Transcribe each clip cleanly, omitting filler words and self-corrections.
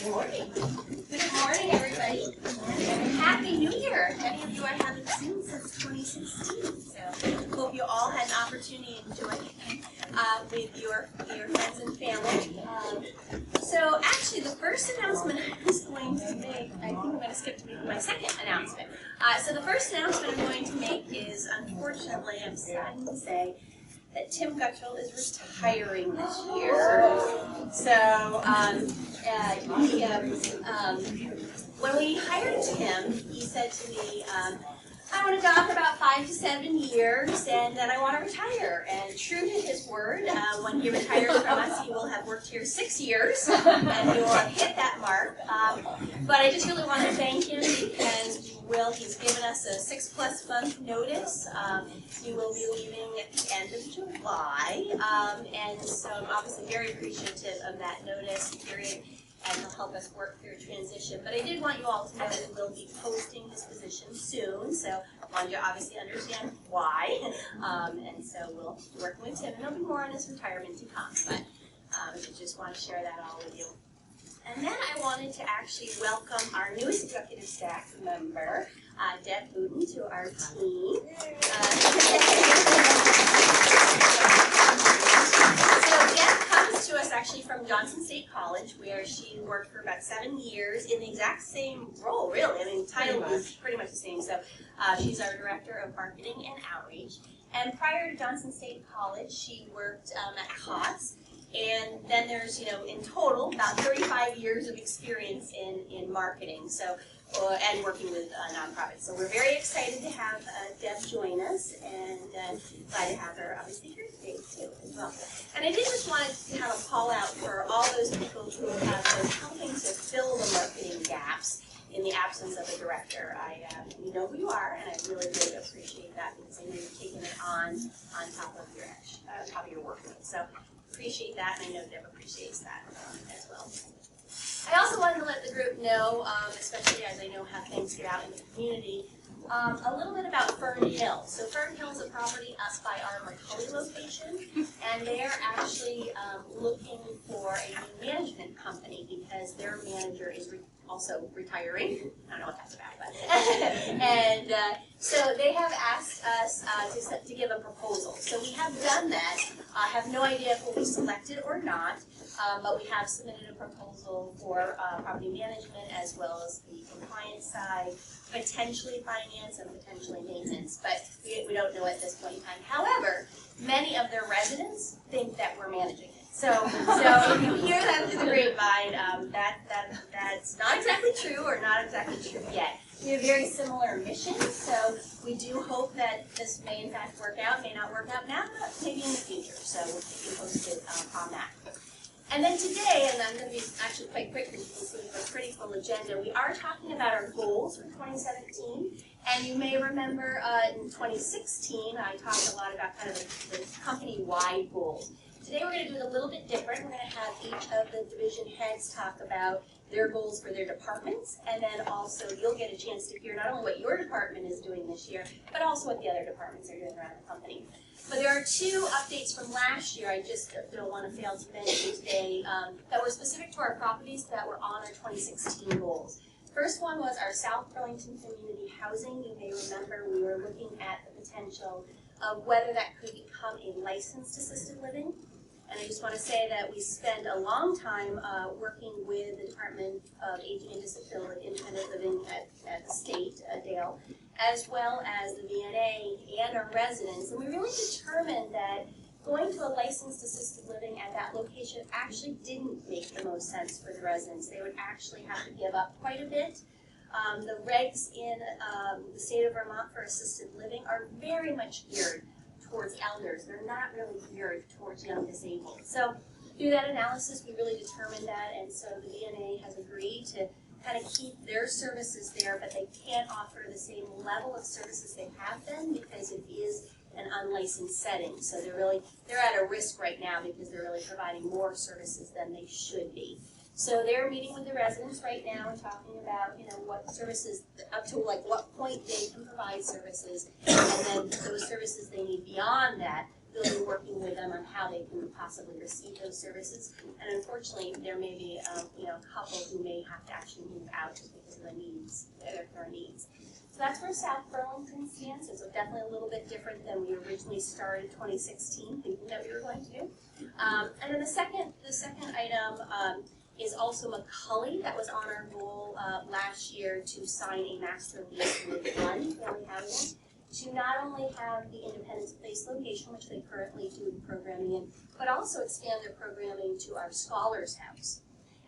Good morning. Good morning, everybody. Happy New Year. Many of you I haven't seen since 2016. So hope you all had an opportunity to enjoy with your friends and family. So actually, the first announcement I was going to make, I think I'm going to skip to my second announcement. So the first announcement I'm going to make is, unfortunately, I'm sad to say, that Tim Guttrell is retiring this year. So when we hired him, he said to me, I want to go for about 5 to 7 years, and then I want to retire. And true to his word, when he retires from us, he will have worked here 6 years, and he will have hit that mark. But I just really want to thank him because he's given us a 6+ month notice. He will be leaving at the end of July, and so I'm obviously very appreciative of that notice period, and he'll help us work through transition. But I did want you all to know that we'll be posting his position soon, so I wanted you to obviously understand why. And so we'll be working with him, and there'll be more on his retirement to come, but I just want to share that all with you. And then I wanted to actually welcome our newest executive staff member, Deb Booten, to our team. So Deb comes to us actually from Johnson State College, where she worked for about 7 years in the exact same role, really. I mean, title is pretty much the same. So she's our Director of Marketing and Outreach. And prior to Johnson State College, she worked at COTS. And then there's, in total, about 35 years of experience in marketing, so and working with nonprofits. So we're very excited to have Deb join us, and glad to have her obviously here today too as well. And I did just want to have a call out for all those people who have been helping to fill the marketing gaps in the absence of a director. You know who you are, and I really appreciate that because I know you've taken it on top of your workload. So appreciate that, and I know Deb appreciates that as well. I also wanted to let the group know, especially as I know how things get out in the community, a little bit about Fern Hill. So Fern Hill is a property us by our McCully location, and they're actually looking for a new management company because their manager is also retiring. I don't know what that's about, but and so they have asked us to give a proposal. So we have done that. I have no idea if we'll be selected or not, but we have submitted a proposal for property management as well as the compliance side, potentially finance and potentially maintenance, but we don't know at this point in time. However, many of their residents think that we're managing it. So if you hear that through the grapevine, that's not exactly true or not exactly true yet. We have very similar missions, so we do hope that this may in fact work out, may not work out now, but maybe in the future. So we'll keep you posted on that. And then today, and I'm going to be actually quite quick because you can see we have a pretty full agenda, we are talking about our goals for 2017. And you may remember in 2016, I talked a lot about kind of the company-wide goals. Today we're going to do it a little bit different. We're going to have each of the division heads talk about their goals for their departments, and then also you'll get a chance to hear not only what your department is doing this year, but also what the other departments are doing around the company. But there are 2 updates from last year I just don't want to fail to mention today that were specific to our properties that were on our 2016 goals. First one was our South Burlington Community Housing. You may remember we were looking at the potential of whether that could become a licensed assisted living. And I just want to say that we spent a long time working with the Department of Aging and Disability Independent Living at the state, Dale, as well as the VNA and our residents. And we really determined that going to a licensed assisted living at that location actually didn't make the most sense for the residents. They would actually have to give up quite a bit. The regs in the state of Vermont for assisted living are very much geared towards elders. They're not really geared towards young disabled. So through that analysis, we really determined that, and so the VNA has agreed to kind of keep their services there, but they can't offer the same level of services they have been because it is an unlicensed setting. So they're at a risk right now because they're really providing more services than they should be. So they're meeting with the residents right now and talking about, what services, up to like what point they can provide services, and then those services they need beyond that really working with them on how they can possibly receive those services. And unfortunately, there may be a couple who may have to actually move out just because of the needs, their current needs. So that's where South Burlington stands. So definitely a little bit different than we originally started 2016, thinking that we were going to do. And then the second item is also McCully. That was on our goal last year to sign a master lease with One Family Housing to not only have the Independence Place location, which they currently do programming in, but also expand their programming to our Scholars House.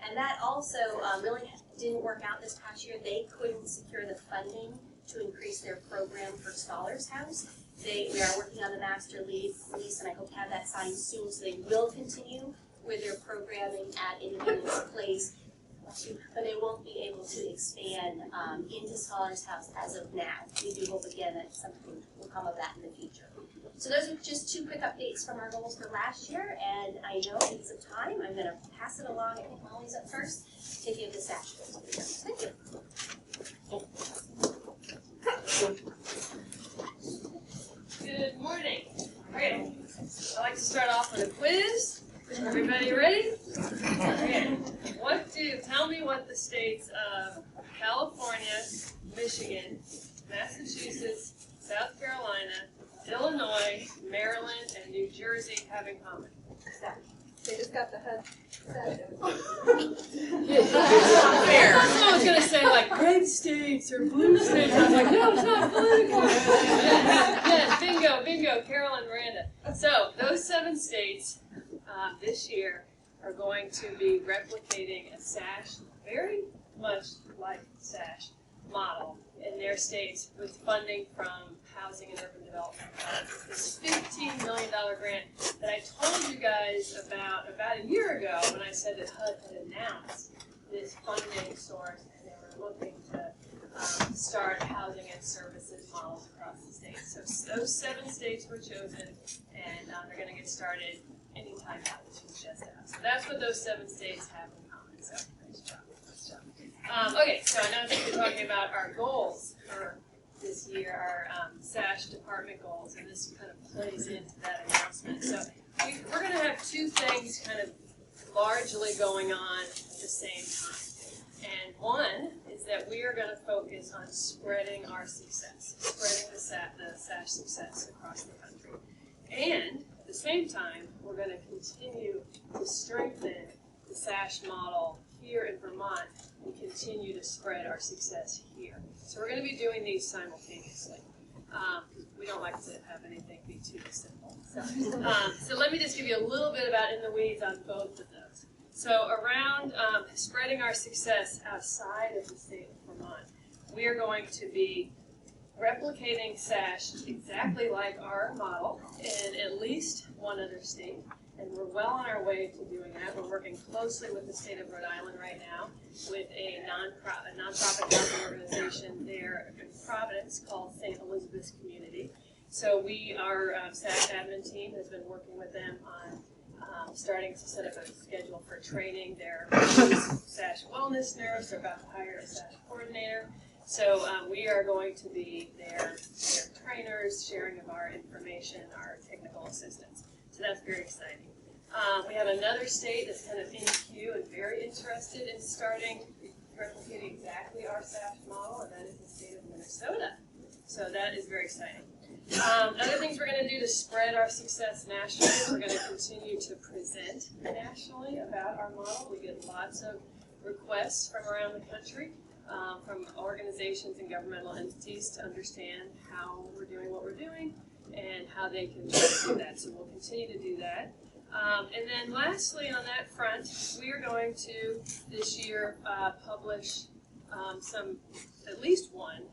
And that also really didn't work out this past year. They couldn't secure the funding to increase their program for Scholars House. We are working on the master lease, and I hope to have that signed soon, so they will continue with their programming at Independence Place, but they won't be able to expand into Scholars House as of now. We do hope again that something will come of that in the future. So those are just two quick updates from our goals for last year, and I know because of time, I'm going to pass it along. I think Molly's up first to give the SASH goals. Thank you. Good morning. All right, I'd like to start off with a quiz. Everybody ready? Okay. Tell me what the states of California, Michigan, Massachusetts, South Carolina, Illinois, Maryland, and New Jersey have in common. They just got the head. Fair. I thought someone was going to say like red states or blue states. I was like, no, it's not political. Yes, bingo, Carol and Miranda. So those 7 states this year are going to be replicating a SASH, very much like SASH model in their states with funding from Housing and Urban Development. This $15 million grant that I told you guys about a year ago when I said that HUD had announced this funding source and they were looking to start housing and services models across the state. So those 7 states were chosen, and they're going to get started anytime now. This was just out. So that's what those 7 states have in common. So nice job. Okay, so I know that we're talking about our goals for this year, our SASH department goals, and this kind of plays into that announcement. So we're going to have 2 things kind of largely going on at the same time. And one is that we are going to focus on spreading our success, spreading the SASH success across the country. And at the same time, we're going to continue to strengthen the SASH model here in Vermont and continue to spread our success here. So we're going to be doing these simultaneously. We don't like to have anything be too simple. So let me just give you a little bit about in the weeds on both of those. So around spreading our success outside of the state of Vermont, we are going to be replicating SASH exactly like our model in at least one other state. And we're well on our way to doing that. We're working closely with the state of Rhode Island right now with a nonprofit housing organization there in Providence called St. Elizabeth's Community. So our SASH admin team has been working with them on starting to set up a schedule for training their SASH wellness nurse. They're about to hire a SASH coordinator. So we are going to be their trainers, sharing of our information, our technical assistance. So that's very exciting. We have another state that's kind of in queue and very interested in starting replicating exactly our SASH model, and that is the state of Minnesota. So that is very exciting. Other things we're going to do to spread our success nationally is we're going to continue to present nationally about our model. We get lots of requests from around the country, from organizations and governmental entities to understand how we're doing what we're doing and how they can do that. So we'll continue to do that. And then lastly on that front, we are going to this year publish at least one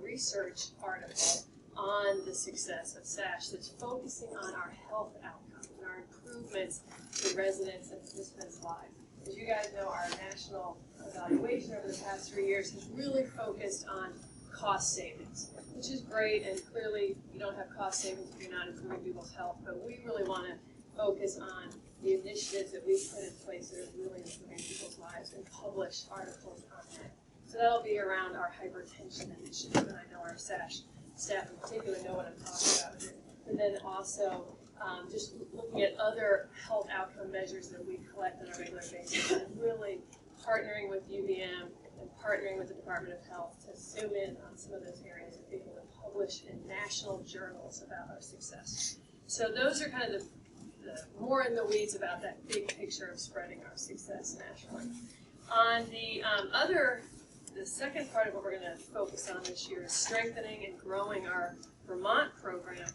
research article on the success of SASH that's focusing on our health outcomes and our improvements to residents and participants' lives. As you guys know, our national evaluation over the past 3 years has really focused on cost savings, which is great, and clearly you don't have cost savings if you're not improving people's health, but we really want to focus on the initiatives that we've put in place that are really improving people's lives and publish articles on that. So that'll be around our hypertension initiative, and I know our SASH staff in particular know what I'm talking about. And then also just looking at other health outcome measures that we collect on a regular basis, and really partnering with UVM and partnering with the Department of Health to zoom in on some of those areas and being able to publish in national journals about our success. So those are kind of the more in the weeds about that big picture of spreading our success nationally. On the second part of what we're going to focus on this year is strengthening and growing our Vermont program.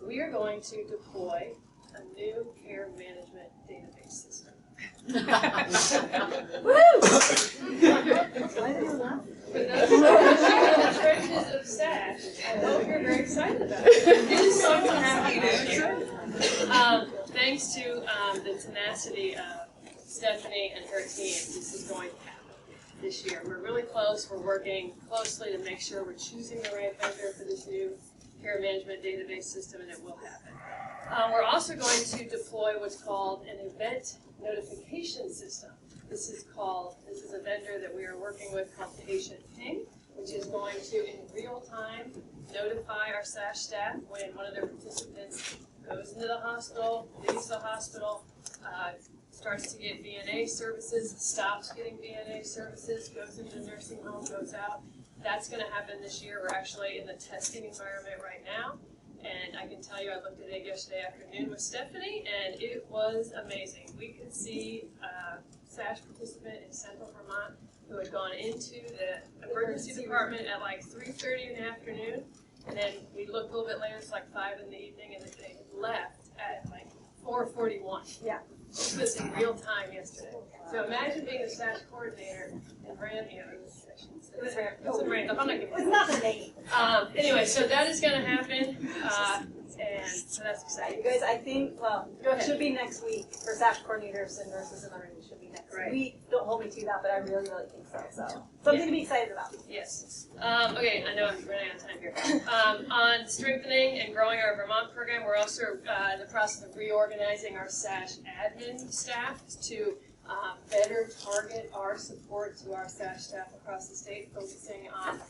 We are going to deploy a new care management database system. For those of you in the trenches of SASH, I hope you're very excited about it. It is so happy this year. Thanks to the tenacity of Stephanie and her team, this is going to happen this year. We're really close. We're working closely to make sure we're choosing the right vendor for this new care management database system, and it will happen. We're also going to deploy what's called an event notification system. This is a vendor that we are working with called Patient Ping, which is going to, in real time, notify our SASH staff when one of their participants goes into the hospital, leaves the hospital, starts to get VNA services, stops getting VNA services, goes into the nursing home, goes out. That's going to happen this year. We're actually in the testing environment right now. And I can tell you, I looked at it yesterday afternoon with Stephanie, and it was amazing. We could see a SASH participant in Central Vermont who had gone into the emergency department at like 3:30 in the afternoon, and then we looked a little bit later, it's like 5 in the evening, and they had left at like 4:41. Yeah. This was in real time yesterday. So imagine being a SASH coordinator and ran those sessions. It was random. I'm not giving It's not the name. Anyway, so that is going to happen, and so that's exciting. You guys, I think, well, Go it ahead. should be next week for SASH coordinators and nurses and everything. It should be next Right. week. Don't hold me to that, but I really, really think so. So something to be excited about. Yes. Okay, I know I'm running out of time here. On strengthening and growing our Vermont program, we're also in the process of reorganizing our SASH admin staff to better target our support to our SASH staff across the state, focusing on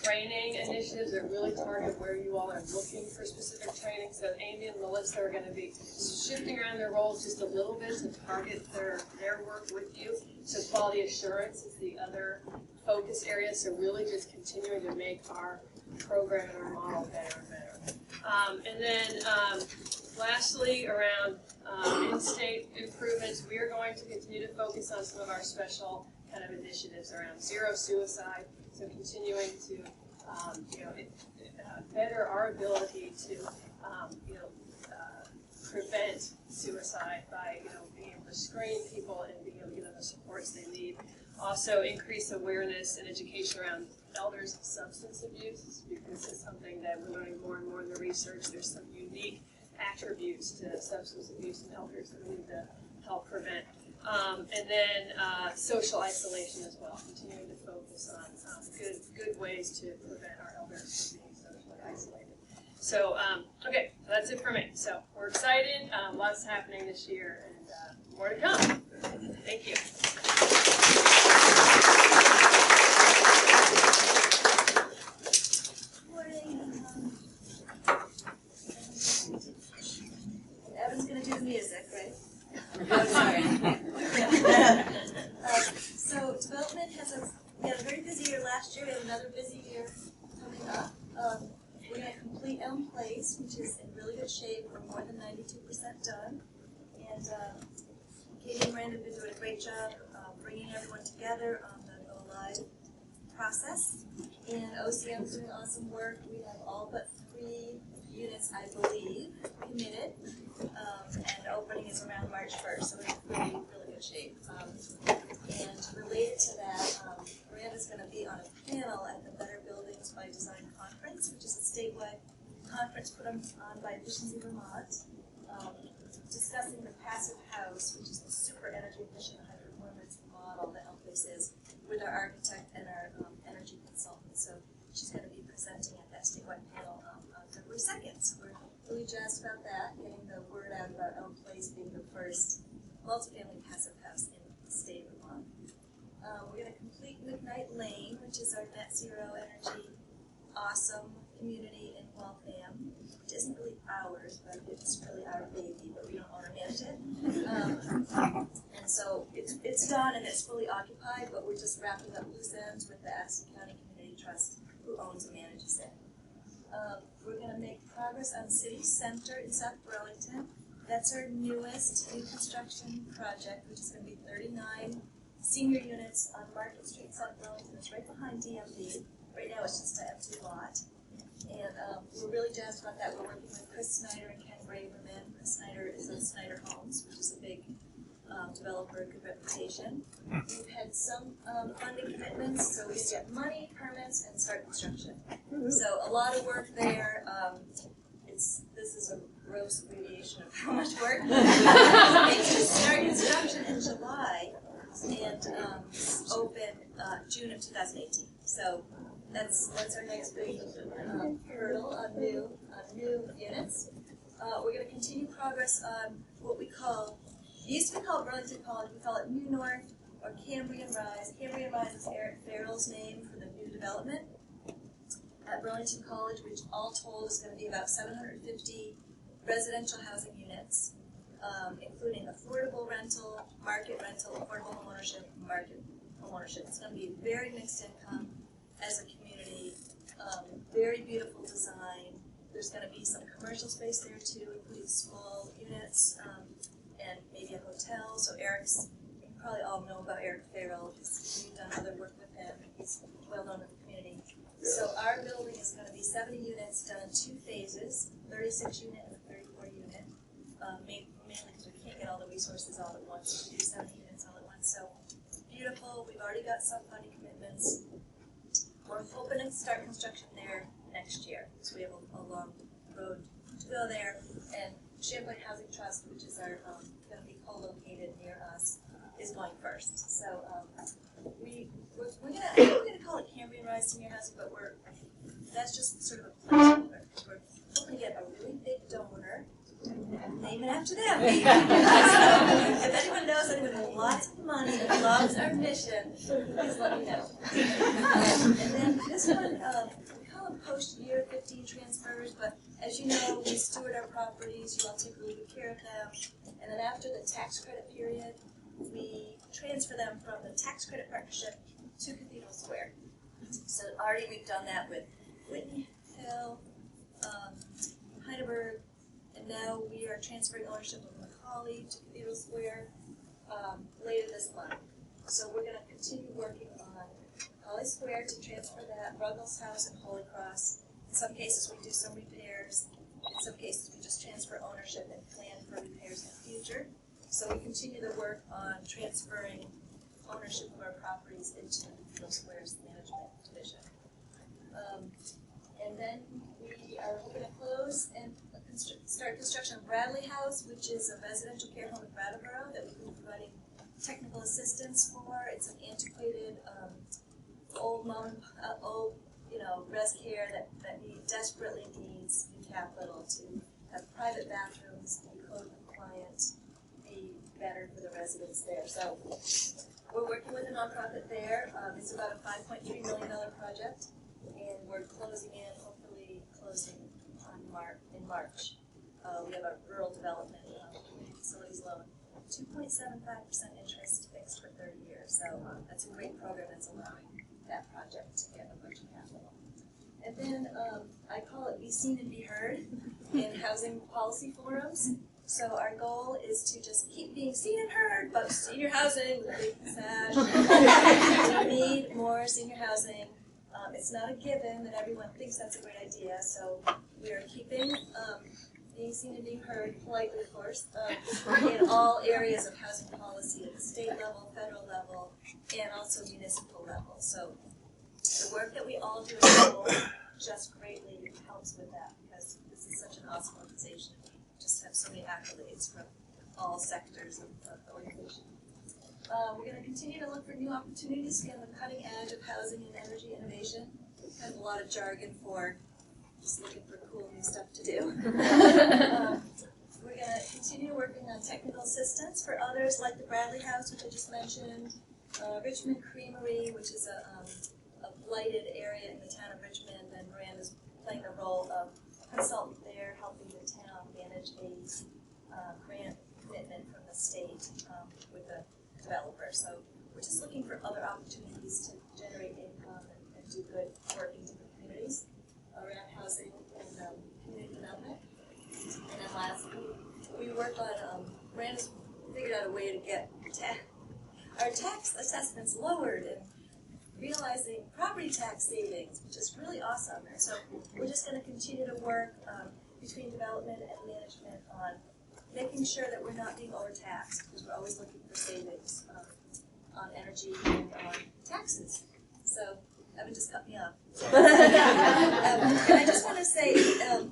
training initiatives that really target where you all are looking for specific training. So Amy and Melissa are going to be shifting around their roles just a little bit to target their work with you. So quality assurance is the other focus area. So really just continuing to make our program and our model better and better. And then lastly, around in-state improvements, we are going to continue to focus on some of our special kind of initiatives around zero suicide. So continuing to, better our ability to, prevent suicide by, being able to screen people and being able to give them the supports they need. Also, increase awareness and education around elders' substance abuse, because it's something that we're learning more and more in the research. There's some unique attributes to substance abuse in elders that we need to help prevent. And then social isolation as well, continuing to focus on good ways to prevent our elders from being socially isolated. So, okay, that's it for me. So we're excited, lots happening this year, and more to come. Thank you. Evan's going to do the music, right? So development we had a very busy year last year. We have another busy year coming up. We're going to complete Elm Place, which is in really good shape. We're more than 92% done. And Katie and Miranda have been doing a great job bringing everyone together on the Go Live process. And OCM is doing awesome work. We have all but 3 units, I believe, committed. And opening is around March 1st, so we're in really good shape. And related to that, Miranda's going to be on a panel at the Better Buildings by Design Conference, which is a statewide conference put on by Efficiency Vermont, discussing the passive house, which is the super energy efficient high performance model that Elmplace is, with our architect and our energy consultant. So she's going to be presenting at that statewide panel on February 2nd. So we're really jazzed about that, getting the word out about Elmplace being the first multifamily passive house in the state of Vermont. We're going to complete McKnight Lane, which is our net zero energy awesome community in Waltham. isn't really ours, but it's really our baby, but we don't own or manage it. And so it's done and it's fully occupied, but we're just wrapping up loose ends with the Addison County Community Trust, who owns and manages it. We're going to make progress on City Center in South Burlington. That's our newest new construction project, which is going to be 39 senior units on Market Street, South Burlington. It's right behind DMV. Right now it's just an empty lot. And we're really jazzed about that. We're working with Chris Snyder and Ken Braverman. Chris Snyder is of Snyder Homes, which is a big developer, good reputation. We've had some funding commitments, so we can get money, permits, and start construction. So a lot of work there. This is a gross abbreviation of how much work. It's to start construction in July and open June of 2018. So that's our next big hurdle on new units. We're going to continue progress on what we call, it used to be called Burlington College, we call it New North or Cambrian Rise. Cambrian Rise is Eric Farrell's name for the new development at Burlington College, which all told is going to be about 750 residential housing units, including affordable rental, market rental, affordable homeownership, market homeownership. It's going to be very mixed income as a community, very beautiful design. There's going to be some commercial space there too, including small units and maybe a hotel. So Eric's, you probably all know about Eric Farrell. We've done other work with him. He's well known in the community. So our building is going to be 70 units done in 2 phases, 36 unit and a 34 unit, mainly because we can't get all the resources all at once. We do 70 units all at once. So beautiful. We've already got some funding commitments. We're hoping to start construction there next year, so we have a long road to go there. And Champlain Housing Trust, which is our going to be co-located near us, is going first. So we're gonna call it Cambrian Rise Senior Housing, but that's just sort of a placeholder. We're hoping to get a really big donor, name it after them. If anyone knows anyone with lots of money that loves our mission, please let me know. And then this one, we call them post-year 15 transfers, but as you know, we steward our properties, you all take really good care of them, and then after the tax credit period, we transfer them from the tax credit partnership to Cathedral Square. So already we've done that with Whitney Hill, Heidelberg, and now we are transferring ownership of Macaulay to Cathedral Square later this month. So we're going to continue working on Macaulay Square to transfer that, Ruggles House and Holy Cross. In some cases we do some repairs. In some cases we just transfer ownership and plan for repairs in the future. So we continue the work on transferring ownership of our properties into the Cathedral Square's management division. And then we are hoping to close and start construction of Bradley House, which is a residential care home in Brattleboro that we've been providing technical assistance for. It's an antiquated, old res care that desperately needs new capital to have private bathrooms, be code compliant, be better for the residents there. So we're working with a nonprofit there. It's about a $5.3 million project, and we're closing in, hopefully closing in March. We have a rural development community facilities loan, 2.75% interest fixed for 30 years. So that's a great program that's allowing that project to get a bunch of capital. And then I call it Be Seen and Be Heard in housing policy forums. So our goal is to just keep being seen and heard about senior housing with a big sash. We need more senior housing. It's not a given that everyone thinks that's a great idea, so we are keeping being seen and being heard, politely of course, in all areas of housing policy at the state level, federal level, and also municipal level. So the work that we all do at home just greatly helps with that, because this is such an awesome organization. We just have so many accolades from all sectors of the organization. We're going to continue to look for new opportunities to be on the cutting edge of housing and energy innovation. Kind of a lot of jargon for just looking for cool new stuff to do. We're going to continue working on technical assistance for others like the Bradley House, which I just mentioned, Richmond Creamery, which is a blighted area in the town of Richmond, and Miranda's playing the role of consultant there, helping manage a grant commitment from the state with a developer. So we're just looking for other opportunities to generate income and do good work in different communities around housing and community development. And then lastly, we work on, Miranda's figured out a way to get our tax assessments lowered and realizing property tax savings, which is really awesome. And so we're just going to continue to work between development and management on making sure that we're not being overtaxed, because we're always looking for savings on energy and on taxes. So Evan just cut me off. And I just want to say,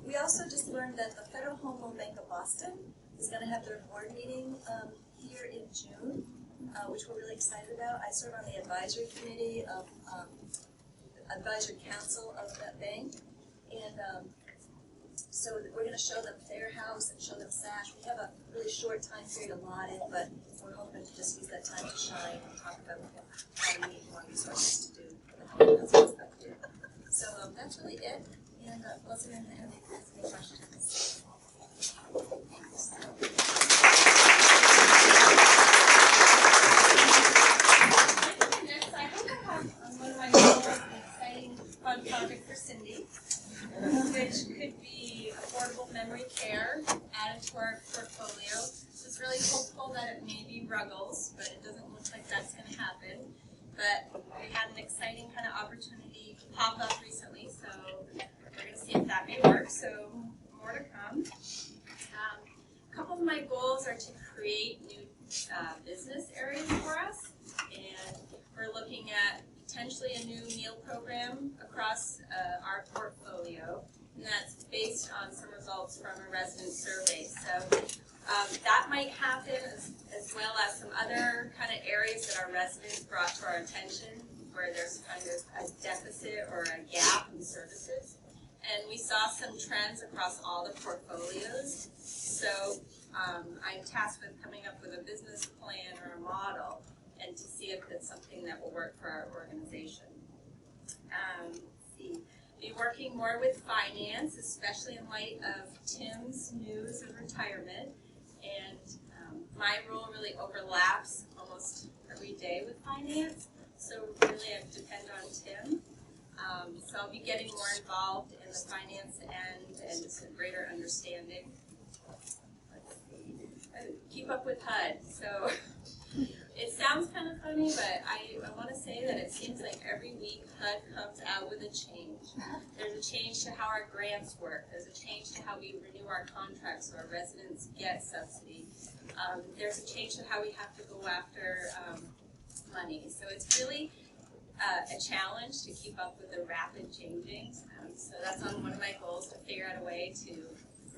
we also just learned that the Federal Home Loan Bank of Boston is going to have their board meeting here in June, which we're really excited about. I serve on the advisory committee of advisory council of that bank, and so we're going to show them their house and show them SASH. We have a really short time period allotted, but we're hoping to just use that time to shine and talk about how we need more resources to do the home housing stuff too. So that's really it, and let's have any questions. Next, I hope I have one of my goals, an exciting fun project for Cindy, which could be affordable memory care added to our portfolio. So it's really hopeful that it may be Ruggles, but it doesn't look like that's going to happen. But we had an exciting kind of opportunity pop up recently, so we're going to see if that may work. So more to come. A couple of my goals are to create new business areas for us, and we're looking at potentially a new meal program across our portfolio, and that's based on some results from a resident survey. So that might happen as well as some other kind of areas that our residents brought to our attention where there's kind of a deficit or a gap in services. And we saw some trends across all the portfolios. So I'm tasked with coming up with a business plan or a model and to see if it's something that will work for our organization. Let's see. Be working more with finance, especially in light of Tim's news of retirement. And my role really overlaps almost every day with finance. So really I depend on Tim. So I'll be getting more involved in the finance end and just a greater understanding. Let's see. Keep up with HUD. So it sounds kind of funny, but I want to say that it seems like every week HUD comes out with a change. There's a change to how our grants work. There's a change to how we renew our contracts so our residents get subsidy. There's a change to how we have to go after money. So it's really a challenge to keep up with the rapid changing. So that's on one of my goals, to figure out a way to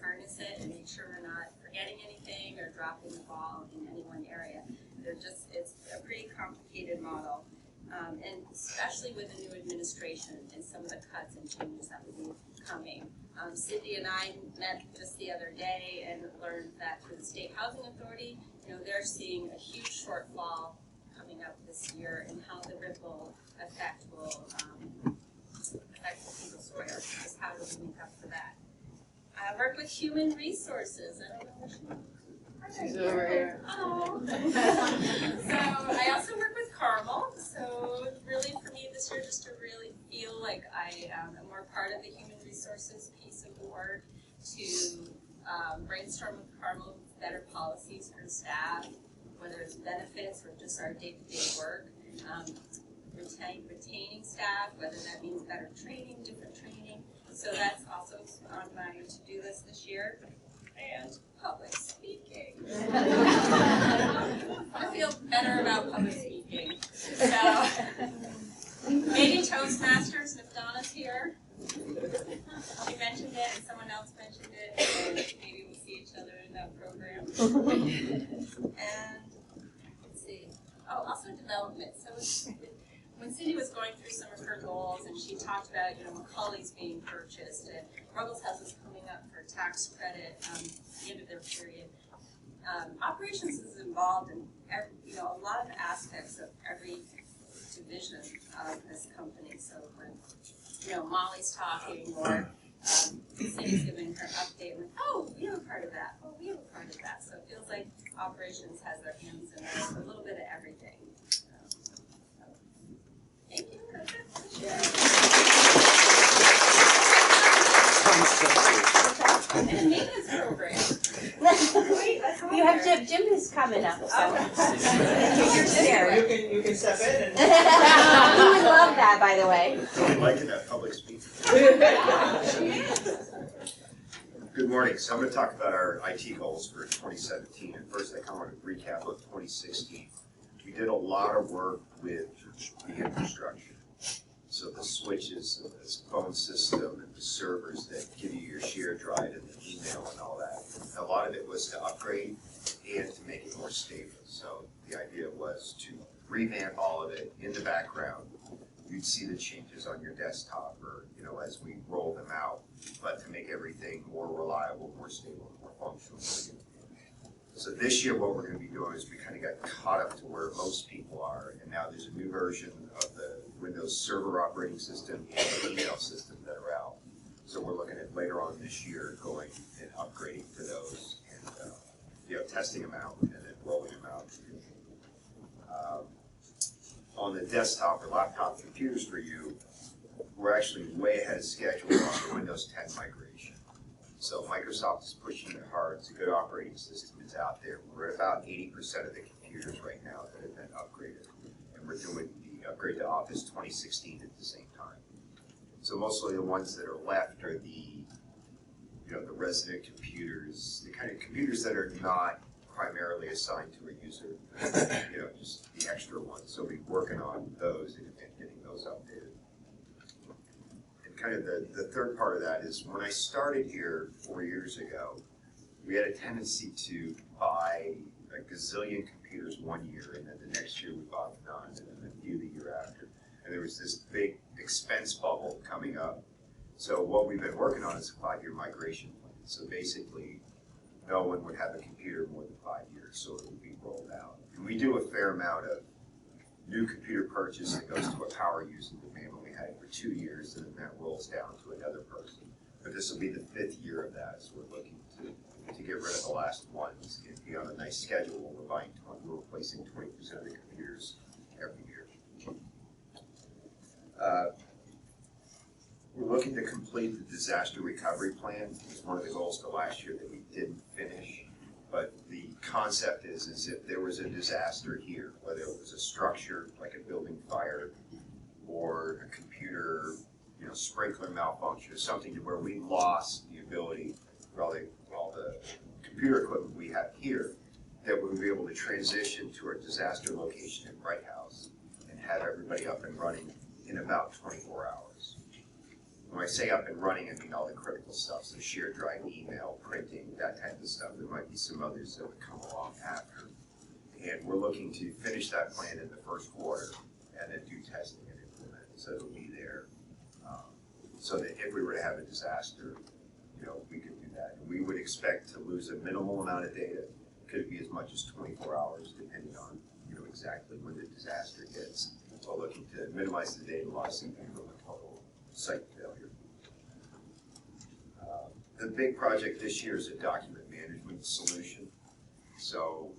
harness it and make sure we're not forgetting anything or dropping the ball in any one area. It's a pretty complicated model, and especially with the new administration and some of the cuts and changes that will be coming. Cindy and I met just the other day and learned that through the State Housing Authority, they're seeing a huge shortfall coming up this year, and how the ripple effect will affect the single Sawyer. Just how do we make up for that? I work with human resources. I don't know what She's over here. Oh. So I also work with Carmel. So really for me this year, just to really feel like I am more part of the human resources piece of the work, to brainstorm with Carmel better policies for staff, whether it's benefits or just our day-to-day work, retaining staff, whether that means better training, different training. So that's also on my to-do list this year. And public speaking. I feel better about public speaking. So, maybe Toastmasters, if Donna's here. She mentioned it, and someone else mentioned it, so maybe we'll see each other in that program. And, let's see. Oh, also development. So, when Cindy was going through some of her goals, and she talked about, Macaulay's being purchased, and Ruggles House is coming up for tax credit at the end of their period. Operations is involved in a lot of aspects of every division of this company. So when Molly's talking, or Cindy's giving her update, and like, oh, we have a part of that, oh, we have a part of that. So it feels like operations has their hands in a little bit of everything. Thank you. And a maintenance program. You have Jim is coming up, so. You're there. You can step in and. He would love that, by the way. I like it at public speaking. Good morning. So I'm going to talk about our IT goals for 2017. And first, I kind of want to recap of 2016. We did a lot of work with the infrastructure. So the switches, and this phone system, and the servers that give you your shared drive and the email and all that. A lot of it was to upgrade and to make it more stable. So the idea was to revamp all of it in the background. You'd see the changes on your desktop or, as we roll them out, but to make everything more reliable, more stable, more functional. So this year what we're going to be doing is we kind of got caught up to where most people are, and now there's a new version of the Windows Server operating system and the email system that are out. So we're looking at later on this year going and upgrading to those and testing them out and then rolling them out. On the desktop or laptop computers for you, we're actually way ahead of schedule on the Windows 10 migration. So Microsoft is pushing it hard. It's a good operating system. It's out there. We're at about 80% of the computers right now that have been upgraded. And we're doing the upgrade to Office 2016 at the same time. So mostly the ones that are left are the resident computers, the kind of computers that are not primarily assigned to a user, just the extra ones. So we'll be working on those and getting those updated. And kind of the third part of that is when I started here 4 years ago, we had a tendency to buy a gazillion computers 1 year, and then the next year we bought none, and then a few the year after. And there was this big expense bubble coming up. So what we've been working on is a 5-year migration plan. So basically, no one would have a computer more than 5 years, so it would be rolled out. And we do a fair amount of new computer purchase that goes to a power user that we only had for 2 years, and then that rolls down to another person. But this will be the 5th year of that, so we're looking to get rid of the last ones and be on a nice schedule where we're replacing 20% of the computers every year. We're looking to complete the disaster recovery plan. It was one of the goals for last year that we didn't finish. But the concept is if there was a disaster here, whether it was a structure like a building fire or a computer, sprinkler malfunction or something to where we lost the ability for all the computer equipment we have here, that we would be able to transition to our disaster location in Bright House and have everybody up and running in about 24 hours. When I say up and running, I mean all the critical stuff, so shared drive, email, printing, that type of stuff. There might be some others that would come along after. And we're looking to finish that plan in the first quarter and then do testing and implement it, so it'll be there. So that if we were to have a disaster, we could do that. And we would expect to lose a minimal amount of data. Could be as much as 24 hours, depending on exactly when the disaster hits. We're looking to minimize the data loss and from a total site failure. The big project this year is a document management solution. So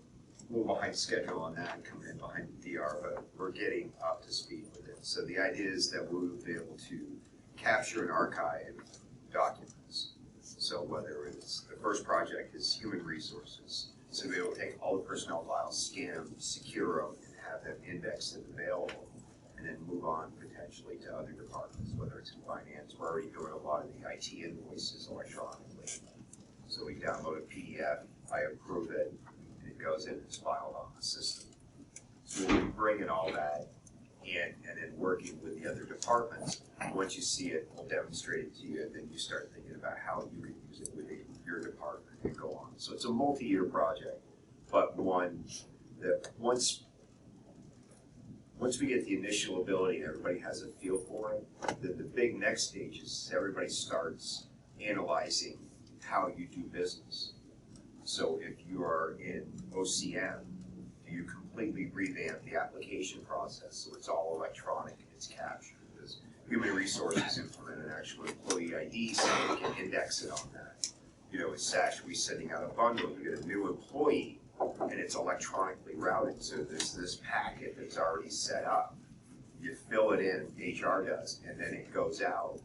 a little behind schedule on that, coming in behind the DR, but we're getting up to speed with it. So the idea is that we will be able to capture and archive documents. So whether it's, the first project is human resources. So we'll be able to take all the personnel files, scan them, secure them, and have them indexed and available, and then move on potentially to other departments, whether it's in finance. We're already doing a lot of the IT invoices electronically. So we download a PDF, I approve it, and it goes in and it's filed on the system. So we'll be bringing all that in and then working with the other departments. Once you see it, we'll demonstrate it to you, and then you start thinking about how you can use it within your department and go on. So it's a multi-year project, but one that once we get the initial ability and everybody has a feel for it, then the big next stage is everybody starts analyzing how you do business. So if you are in OCM, do you completely revamp the application process so it's all electronic and it's captured? Because human resources implement an actual employee ID so they can index it on that. You know, with SASH, we're sending out a bundle, you get a new employee, and it's electronically routed. So there's this packet that's already set up. You fill it in, HR does, and then it goes out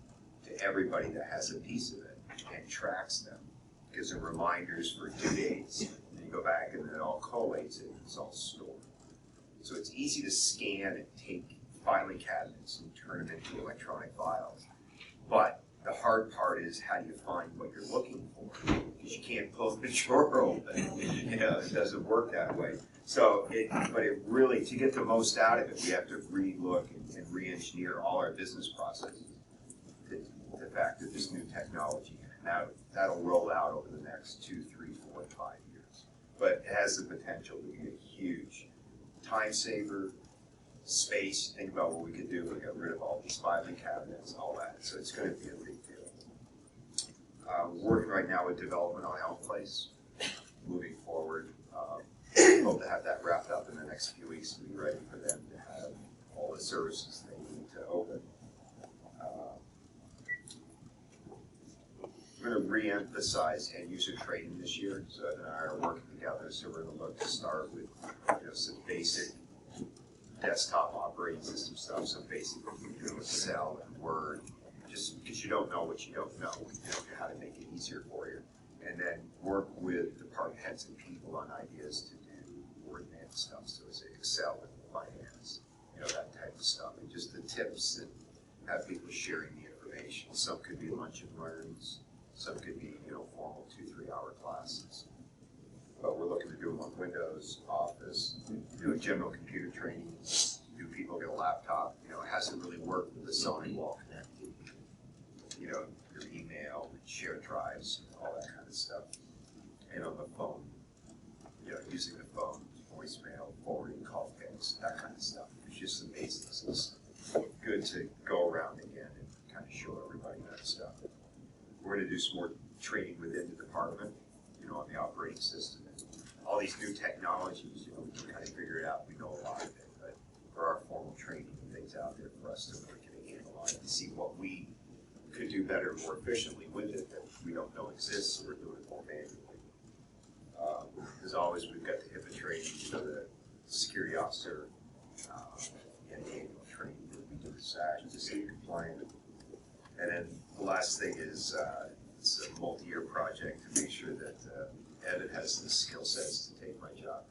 to everybody that has a piece of it and tracks them. Gives them reminders for due dates. And you go back and then it all collates it, it's all stored. So it's easy to scan and take filing cabinets and turn them into electronic files. But the hard part is how do you find what you're looking for? Because you can't pull the drawer open. You know, it doesn't work that way. So, but it really, to get the most out of it, we have to re-look and re-engineer all our business processes. The fact that this new technology, and that'll roll out over the next 2, 3, 4, and 5 years. But it has the potential to be a huge time saver, space. Think about what we could do if we got rid of all these filing cabinets and all that. So it's going to be a big deal. We're working right now with development on Elm Place. Moving forward, hope to have that wrapped up in the next few weeks and be ready for them to have all the services they need to open. We're going to re-emphasize end-user training this year. So Ed and I are working together. So we're going to look to start with some basic desktop operating system stuff. So basically, Excel and Word, just because you don't know what you don't know, how to make it easier for you. And then work with department heads and people on ideas to do more advanced stuff. So it's Excel and finance, that type of stuff. And just the tips and have people sharing the information. Some could be lunch and learns. Some could be, formal 2-3 hour classes. But we're looking to do them on Windows, Office, do a general computer training. Do people get a laptop? It hasn't really worked with the Sony wall connected. Your email, shared drives, all that kind of stuff. And on the phone, using the phone, voicemail, forwarding call picks, that kind of stuff. It's just the basics. It's good to go around again and kind of show everybody that stuff. We're going to do some more training within the department, on the operating system. And all these new technologies, we can kind of figure it out. We know a lot of it, but there are formal training and things out there for us to really get a handle on it and see what we could do better, more efficiently with it that we don't know exists, so we're doing it more manually. As always, we've got the HIPAA training, the security officer, and the annual training that we do with SASH to stay compliant. And then the last thing is it's a multi-year project to make sure that Evan has the skill sets to take my job.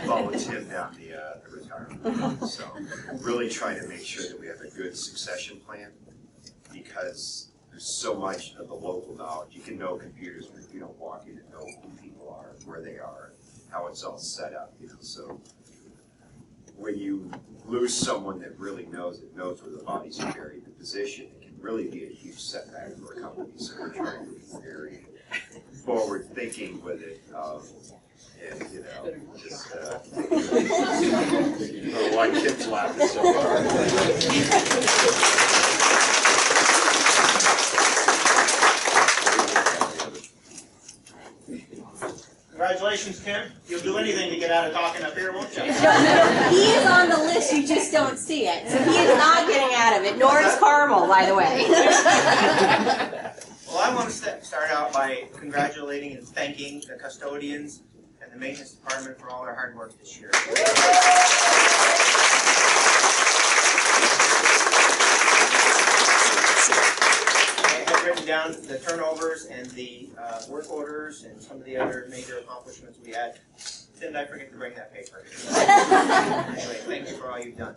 Follow Tim down the retirement. So really trying to make sure that we have a good succession plan because there's so much of the local knowledge. You can know computers, but if you don't walk in and know who people are, where they are, how it's all set up, So when you lose someone that really knows where the body's buried, the position, it can really be a huge setback for a company. So we're trying to be very forward thinking with it. And just why Kim's laughing so hard. Congratulations, Tim. You'll do anything to get out of talking up here, won't you? He is on the list, you just don't see it. So he is not getting out of it, nor is Carmel, by the way. Well, I want to start out by congratulating and thanking the custodians and the maintenance department for all their hard work this year. I've written down the turnovers and the work orders and some of the other major accomplishments we had. Didn't I forget to bring that paper? Anyway, thank you for all you've done.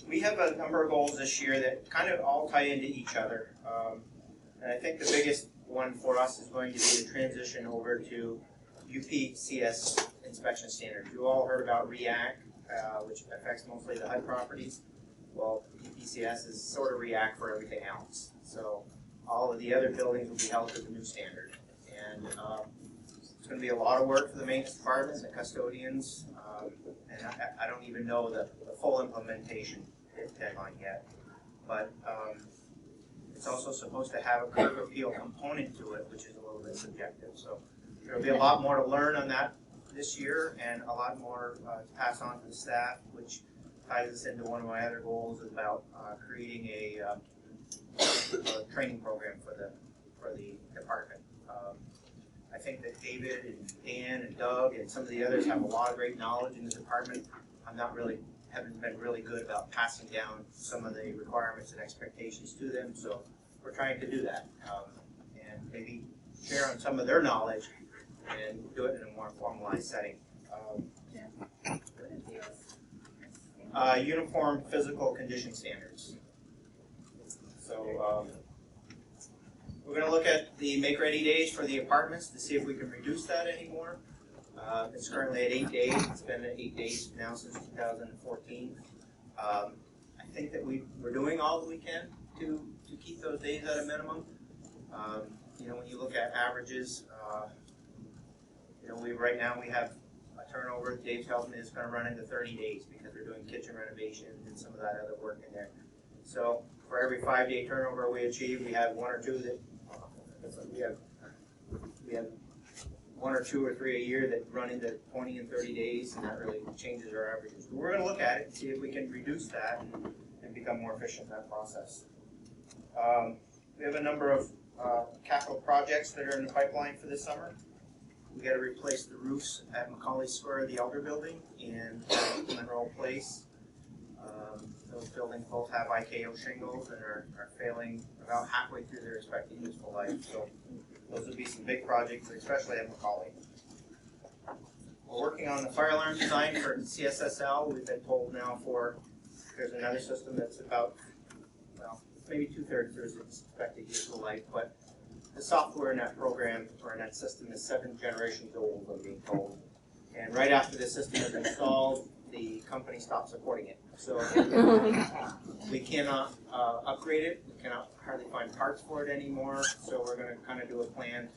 We have a number of goals this year that kind of all tie into each other. And I think the biggest one for us is going to be the transition over to UPCS inspection standards. You all heard about REACT, which affects mostly the HUD properties. Well, UPCS is sort of REACT for everything else. So all of the other buildings will be held to the new standard. And it's going to be a lot of work for the maintenance department, the custodians, and I don't even know the full implementation deadline yet. But it's also supposed to have a curb appeal component to it, which is a little bit subjective. So there'll be a lot more to learn on that this year and a lot more to pass on to the staff, which ties us into one of my other goals about creating a training program for the department. I think that David and Dan and Doug and some of the others have a lot of great knowledge in the department. Haven't been really good about passing down some of the requirements and expectations to them, so we're trying to do that and maybe share on some of their knowledge and do it in a more formalized setting. Uniform physical condition standards. So we're going to look at the make-ready days for the apartments to see if we can reduce that anymore. It's currently at 8 days. It's been at 8 days now since 2014. I think that we're doing all that we can to keep those days at a minimum. You know, when you look at averages, you know, right now we have a turnover. Dave tells me it's going to run into 30 days because we're doing kitchen renovations and some of that other work in there. So for every 5-day turnover we achieve, we have 1 or 2 that we have 1 or 2 or 3 a year that run into 20 and 30 days, and that really changes our averages. But we're going to look at it and see if we can reduce that and become more efficient in that process. We have a number of capital projects that are in the pipeline for this summer. We got to replace the roofs at Macaulay Square, the Elder Building, and Monroe Place. Those buildings both have IKO shingles and are failing about halfway through their expected useful life. So those would be some big projects, especially at Macaulay. We're working on the fire alarm design for CSSL. We've been told now there's another system that's about, well, maybe 2/3 through its expected useful life, but the software in that program or in that system is 7 generations old, I'm being told. And right after the system is installed, the company stops supporting it. So we cannot upgrade it. We cannot hardly find parts for it anymore. So we're going to kind of do a planned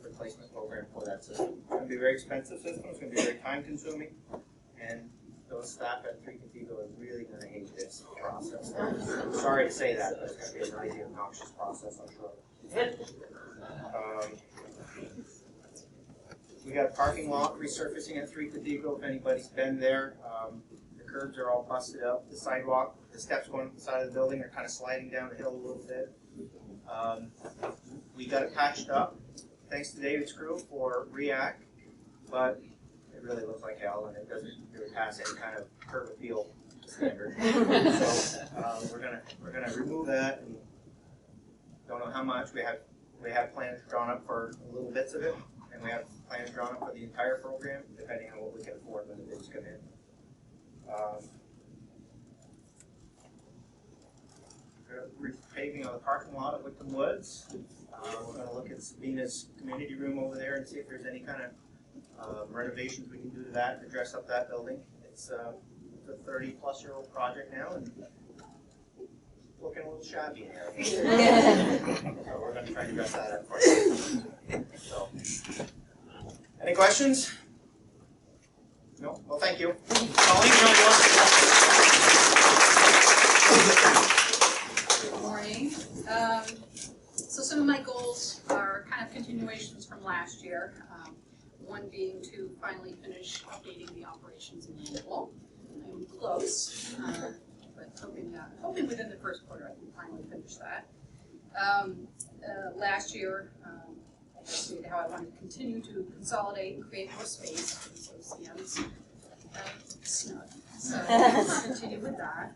replacement program for that system. It's going to be a very expensive system. It's going to be very time consuming. And those staff at Three Cathedral are really going to hate this process. I'm sorry to say that, but it's going to be a really obnoxious process, I'm sure. We got a parking lot resurfacing at Three Cathedral. If anybody's been there, the curbs are all busted up. The sidewalk, the steps going up the side of the building are kind of sliding down the hill a little bit. We got it patched up, thanks to David's crew for REAC, but it really looks like hell, and it doesn't really pass any kind of curb appeal standard. So we're gonna remove that, and don't know how much. We have plans drawn up for little bits of it, and we have plans drawn up for the entire program, depending on what we can afford when the bids come in. Repaving of the parking lot at Wickham Woods. We're going to look at Sabina's community room over there and see if there's any kind of renovations we can do to that to dress up that building. It's a 30-plus-year-old project now and looking a little shabby in there. So we're going to try to dress that up for you. So, any questions? No? Well, thank you. Colleen, Good morning. So some of my goals are kind of continuations from last year. One being to finally finish updating the operations manual. I'm close, but hoping within the first quarter I can finally finish that. Last year, I stated how I wanted to continue to consolidate and create more space for these OCMs. Snug. So I'll continue with that.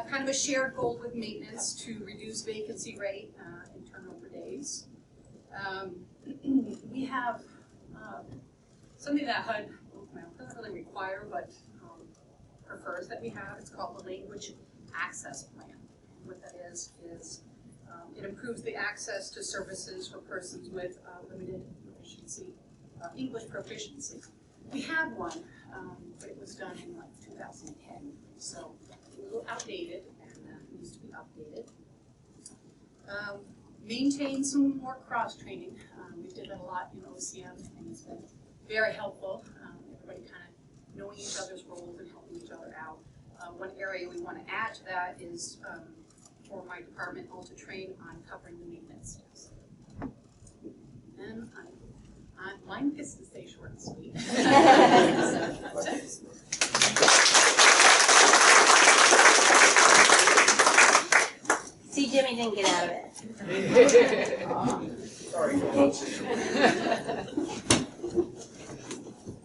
Kind of a shared goal with maintenance to reduce vacancy rate and turnover days. We have something that HUD doesn't really require, but prefers that we have. It's called the Language Access Plan. What that is it improves the access to services for persons with limited proficiency, English proficiency. We had one, but it was done in like 2010, so a little outdated and needs to be updated. Maintain some more cross-training. We did that a lot in OCM, and it's been very helpful. Everybody kind of knowing each other's roles and helping each other out. One area we want to add to that is for my department all to train on covering the maintenance desk. And mine gets to stay short and sweet. So that's it. you didn't get out of it. Sorry.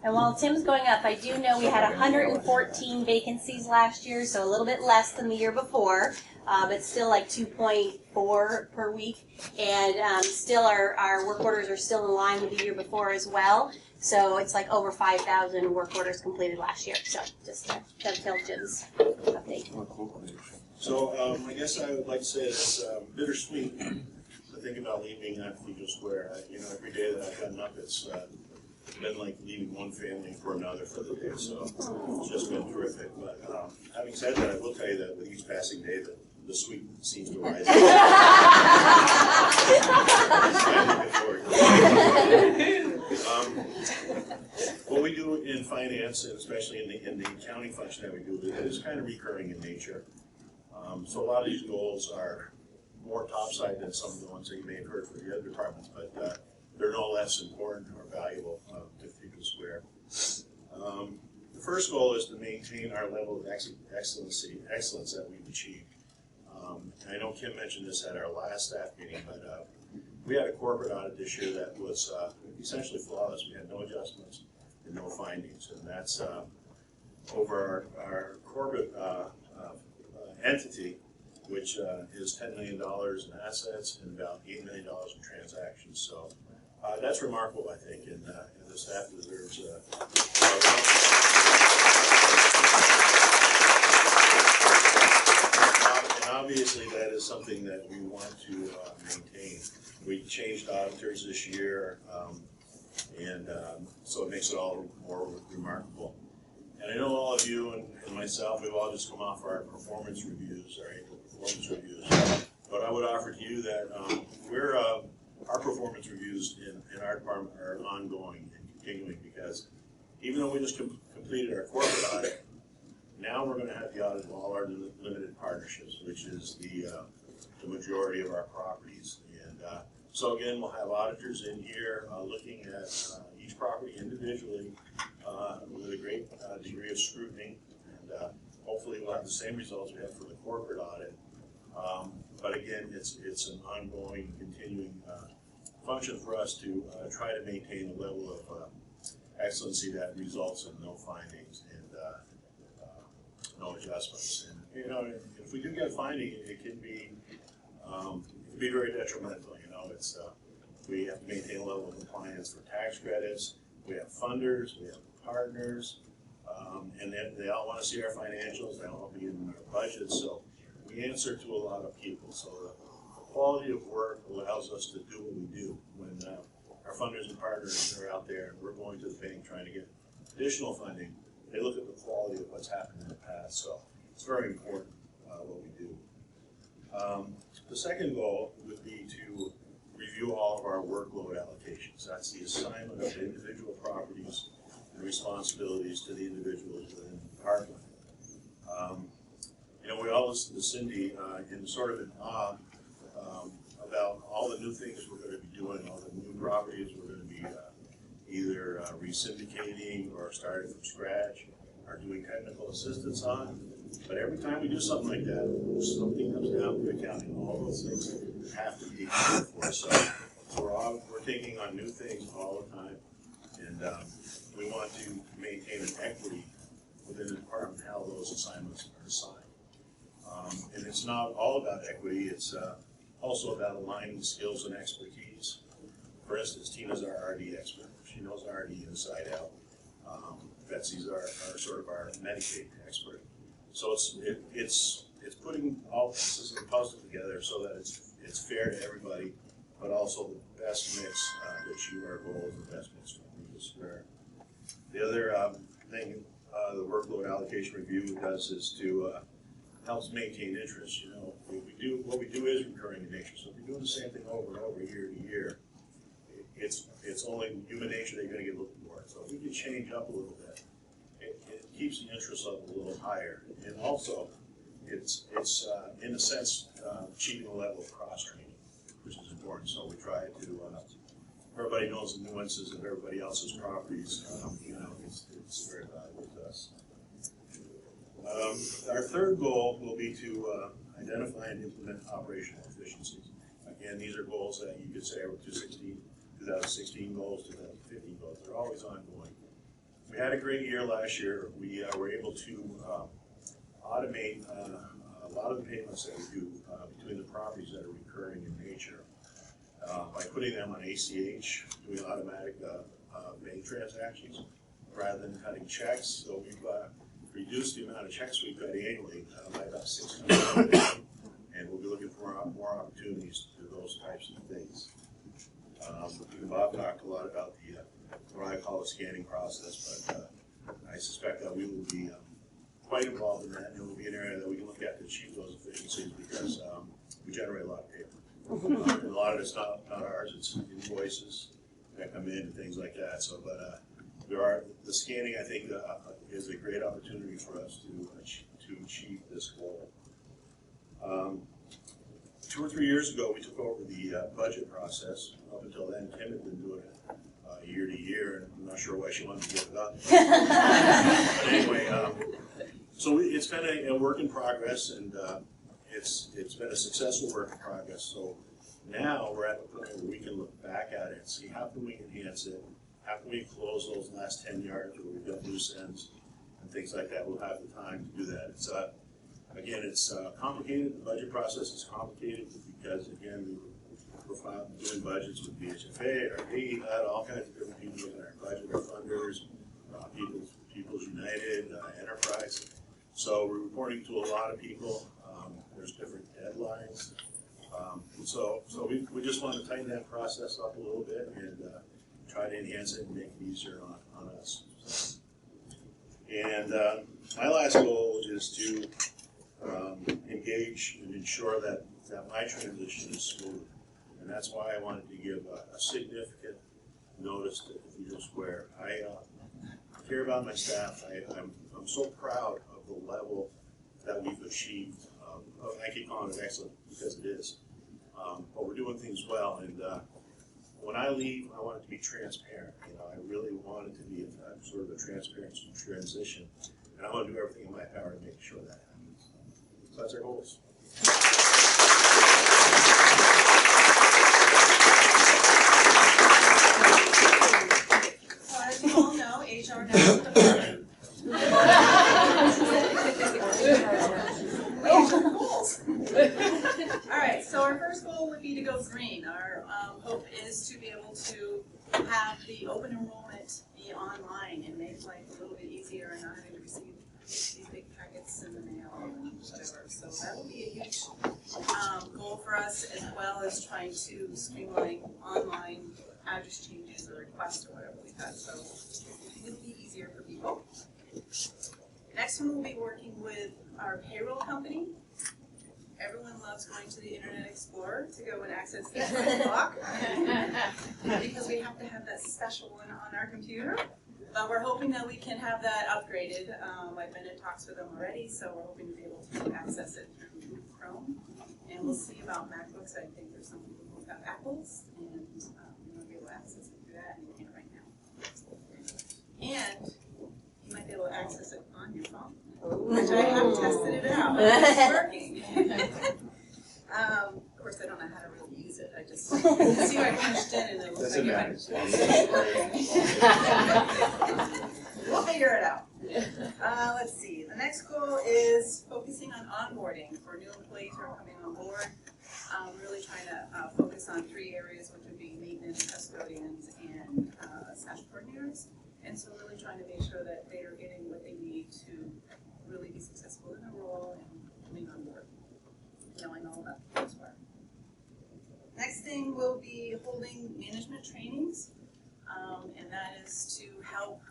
And while Tim's going up, I do know we had 114 vacancies last year, so a little bit less than the year before, but still like 2.4 per week. And still our work orders are still in line with the year before as well. So it's like over 5,000 work orders completed last year. So just to dovetail Jim's update. So I guess I would like to say it's bittersweet to think about leaving Cathedral Square. Every day that I've gotten up, it's been like leaving one family for another for the day. So it's just been terrific. But having said that, I will tell you that with each passing day, the sweet seems to rise. What we do in finance, and especially in the accounting function that we do, is kind of recurring in nature. So a lot of these goals are more topside than some of the ones that you may have heard from the other departments, but they're no less important or valuable to Cathedral Square. The first goal is to maintain our level of excellence that we've achieved. And I know Kim mentioned this at our last staff meeting, but we had a corporate audit this year that was essentially flawless. We had no adjustments and no findings, and that's over our corporate entity, which is $10 million in assets and about $8 million in transactions. So that's remarkable, I think, and the staff deserves a and obviously that is something that we want to maintain. We changed auditors this year, and so it makes it all more remarkable. And I know all of you and myself, we've all just come off our performance reviews, our annual performance reviews. But I would offer to you that our performance reviews in our department are ongoing and continuing, because even though we just completed our corporate audit, now we're going to have the audit of all our limited partnerships, which is the majority of our properties. And so again, we'll have auditors in here looking at each property individually with a great degree of scrutiny, and hopefully we'll have the same results we had for the corporate audit. But again, it's an ongoing, continuing function for us to try to maintain a level of excellency that results in no findings and no adjustments. And if we do get a finding, it can be very detrimental. It's we have to maintain a level of compliance for tax credits. We have funders, we have partners, and they all want to see our financials. They all want to be in our budget. So we answer to a lot of people. So the quality of work allows us to do what we do. When our funders and partners are out there and we're going to the bank trying to get additional funding, they look at the quality of what's happened in the past. So it's very important what we do. The second goal would be to review all of our workload allocations. That's the assignment of individual properties and responsibilities to the individuals within the department. We all listen to Cindy in sort of an awe about all the new things we're going to be doing, all the new properties we're going to be either re-syndicating or starting from scratch, or doing technical assistance on. But every time we do something like that, something comes down to accounting. All those things have to be accounted for. So we're taking on new things all the time, and we want to maintain an equity within the department how those assignments are assigned. And it's not all about equity, it's also about aligning skills and expertise. For instance, Tina's our RD expert. She knows RD inside out. Betsy's our sort of our Medicaid expert. So it's putting all pieces of the puzzle together so that it's fair to everybody, but also the best mix to achieve our goals, the best mix for Cathedral Square. The other thing the workload allocation review does is to helps maintain interest. What we do is recurring in nature. So if you're doing the same thing over and over, year to year, it's only human nature that you're going to get looking for. So if we can change up a little bit, it keeps the interest level a little higher, and also it's in a sense achieving a level of cross training, which is important. So we try to everybody knows the nuances of everybody else's properties. It's very valuable to us. Our third goal will be to identify and implement operational efficiencies. Again, these are goals that you could say are 2016 goals, 2015 goals. They're always ongoing. We had a great year last year. We were able to automate a lot of the payments that we do between the properties that are recurring in nature by putting them on ACH, doing automatic bank transactions rather than cutting checks. So we've reduced the amount of checks we cut annually by about 600, and we'll be looking for more opportunities to do those types of things. Bob talked a lot about the what I call the scanning process, but I suspect that we will be quite involved in that, and it will be an area that we can look at to achieve those efficiencies because we generate a lot of paper. And a lot of it's not ours, it's invoices that come in and things like that. So, but the scanning, I think, is a great opportunity for us to achieve this goal. 2 or 3 years ago, we took over the budget process. Up until then, Kim had been doing it year to year, and I'm not sure why she wanted to give it up. But anyway, so it's been a work in progress, and it's been a successful work in progress. So now we're at the point where we can look back at it and see how can we enhance it, how can we close those last 10 yards where we've got loose ends and things like that. We'll have the time to do that. It's again, it's complicated. The budget process is complicated because, again, we're doing budgets with BHFA, our DEHUD, all kinds of different people looking at our budget, our funders, People's United, Enterprise. So we're reporting to a lot of people. There's different deadlines. So we just want to tighten that process up a little bit and try to enhance it and make it easier on us. So. And my last goal is to engage and ensure that my transition is smooth. And that's why I wanted to give a significant notice to Cathedral Square. I care about my staff. I'm so proud of the level that we've achieved. I keep calling it excellent because it is. But we're doing things well. And when I leave, I want it to be transparent. You know, I really want it to be a sort of a transparent transition. And I want to do everything in my power to make sure that happens. So that's our goals. So as you all know, HR now is department. Goals. All right, so our first goal would be to go green. Our hope is to be able to have the open enrollment be online and make life a little bit easier and not having to receive these big packets in the mail or whatever. So that will be a huge goal for us, as well as trying to streamline online address changes or requests or whatever we've had. So it'll be easier for people. Next one, we'll be working with our payroll company. Everyone loves going to the Internet Explorer to go and access the clock because we have to have that special one on our computer. But we're hoping that we can have that upgraded. I've been in talks with them already, so we're hoping to be able to access it through Google Chrome. And we'll see about MacBooks. I think there's some people who have Apples, and we'll be able to access it through that, and you can right now. And you might be able to access it on your phone, which I have tested it out. It's working. Of course, I don't know how to really use it. I just see what I punched in, and it looks like it We'll figure it out. Let's see. The next goal is focusing on onboarding for new employees who are coming on board. Really trying to focus on 3 areas, which would be maintenance, custodians, and staff coordinators. And so really trying to make sure that they are getting what they need to really be successful in the role and coming on board, knowing all about the first part. Next thing, we'll be holding management trainings, and that is to help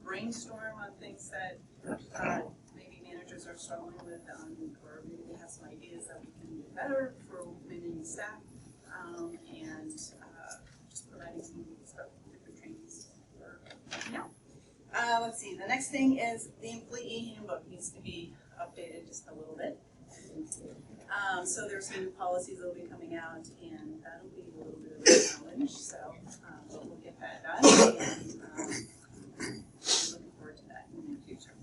brainstorm on things that maybe managers are struggling with, or maybe they have some ideas that we can do better for managing staff, and just providing some different trainings for now. Let's see, the next thing is the employee handbook needs to be updated just a little bit. So there's some new policies that will be coming out, and that'll be a little bit of a challenge, so we'll get that done, and I'm looking forward to that in the near future.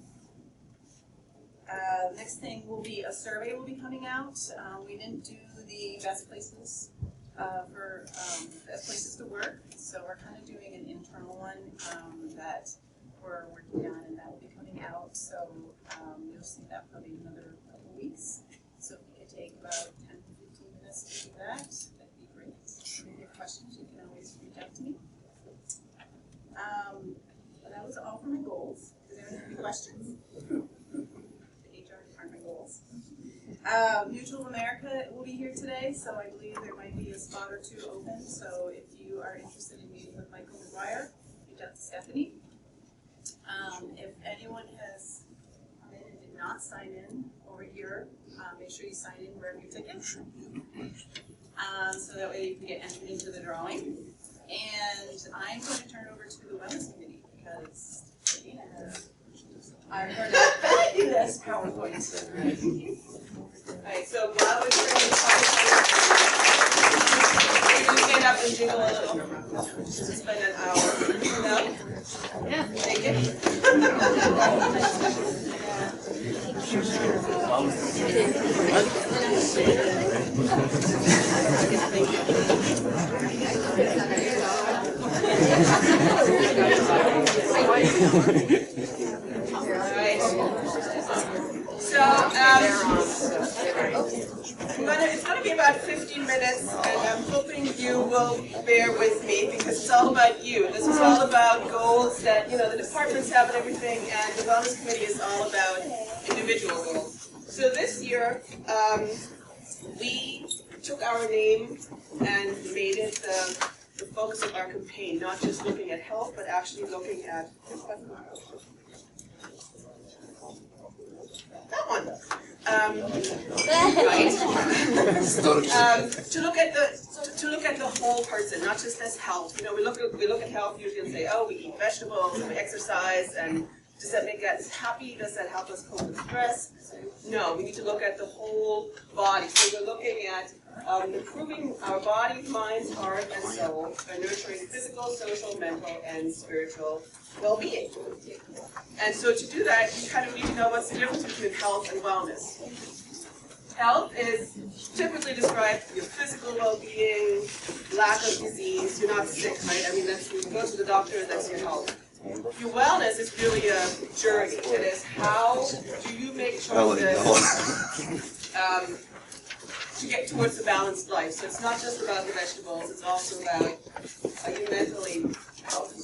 Next thing will be a survey will be coming out. We didn't do the best places for best places to work, so we're kind of doing an internal one that we're working on, and that will be coming out. So you'll see that probably in another couple of weeks. So if you could take about 10 to 15 minutes to do that, that'd be great. If you have questions, you can always reach out to me. That was all for my goals. Is there any questions? The HR department goals. Mutual of America will be here today, so I believe there might be a spot or two open. So if you are interested in meeting with Michael McGuire, reach out to Stephanie. If anyone has come in and did not sign in over here, make sure you sign in, grab your ticket. So that way you can get entered into the drawing. And I'm going to turn it over to the Wellness Committee because Christina has. I've heard of fabulous PowerPoints. Alright, so while we're turning the PowerPoint, you can stand up and jiggle a little. Just spend an hour. No? Yeah. Take it. So, it's going to be about 15 minutes, and I'm hoping you will bear with me because it's all about you. This is all about goals that, the departments have and everything, and the Wellness Committee is all about individual goals. So this year, we took our name and made it the focus of our campaign, not just looking at health, but actually looking at that one. To look at the whole person, not just as health. We look at health usually and say, oh, we eat vegetables and we exercise, and does that make us happy? Does that help us cope with stress? No, we need to look at the whole body. So we're looking at improving our body, mind, heart, and soul by nurturing physical, social, mental, and spiritual well-being. And so to do that, you kind of need to know what's the difference between health and wellness. Health is typically described as your physical well-being, lack of disease, you're not sick, right? I mean, that's, you go to the doctor, that's your health. Your wellness is really a journey. It is how do you make choices to get towards a balanced life. So it's not just about the vegetables, it's also about are you mentally healthy?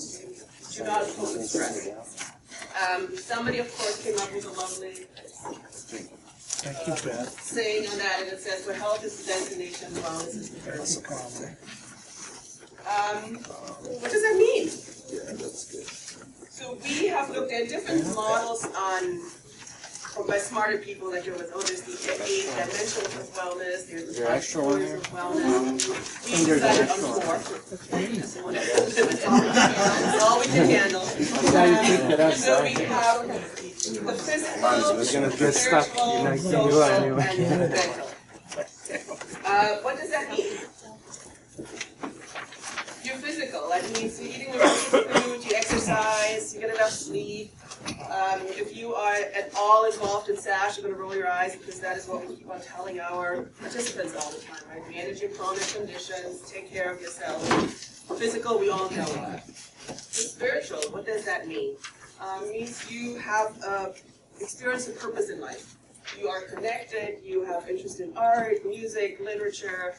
Do not cope with stress. Somebody, of course, came up with a lovely saying on that, and it says, where health is the destination, wellness is the journey. What does that mean? Yeah, that's good. So we have looked at different models by smarter people that go with, there's the dimension of wellness, there's the extra of wellness. We decided on 4. That's all we can handle. So we have the physical, spiritual, social, and mental. What does that mean? You're physical. That means you're eating the right food, you exercise, you get enough sleep. If you are at all involved in SASH, you're going to roll your eyes because that is what we keep on telling our participants all the time, right? Manage your chronic conditions, take care of yourself. Physical, we all know that. The spiritual, what does that mean? It means you have experience and purpose in life. You are connected, you have interest in art, music, literature,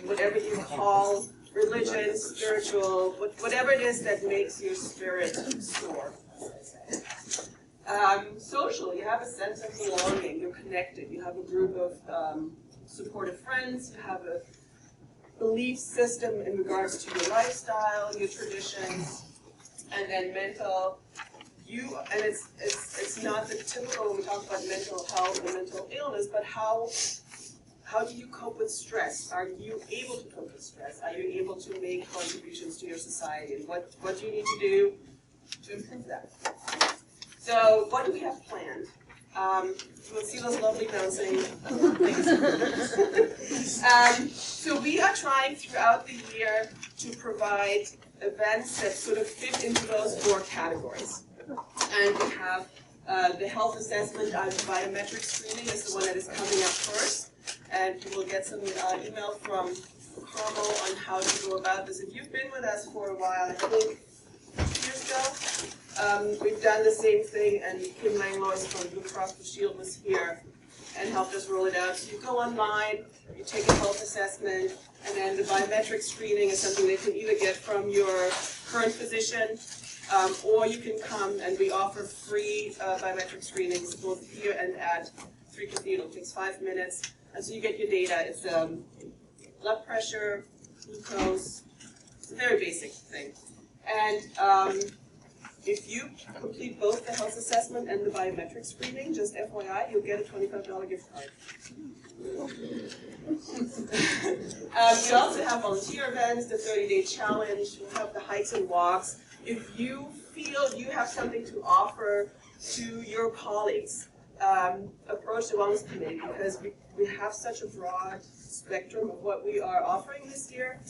whatever you call religion, spiritual, whatever it is that makes your spirit soar. Social, you have a sense of belonging, you're connected, you have a group of supportive friends, you have a belief system in regards to your lifestyle, your traditions, and then mental. And it's not the typical when we talk about mental health or mental illness, but how do you cope with stress? Are you able to cope with stress? Are you able to make contributions to your society? And what do you need to do to improve that? So what do we have planned? You will see those lovely bouncing things. So we are trying throughout the year to provide events that sort of fit into those 4 categories. And we have The health assessment biometric screening is the one that is coming up first. And you will get some email from Carmel on how to go about this. If you've been with us for a while, I think 2 years ago, we've done the same thing, and Kim Langlois from Blue Cross Blue Shield was here and helped us roll it out. So you go online, you take a health assessment, and then the biometric screening is something they can either get from your current physician, or you can come, and we offer free biometric screenings both here and at 3 Cathedral. It takes 5 minutes, and so you get your data. It's blood pressure, glucose. It's a very basic thing. And if you complete both the health assessment and the biometric screening, just FYI, you'll get a $25 gift card. We also have volunteer events, the 30-day challenge, we have the hikes and walks. If you feel you have something to offer to your colleagues, approach the Wellness Committee, because we have such a broad spectrum of what we are offering this year.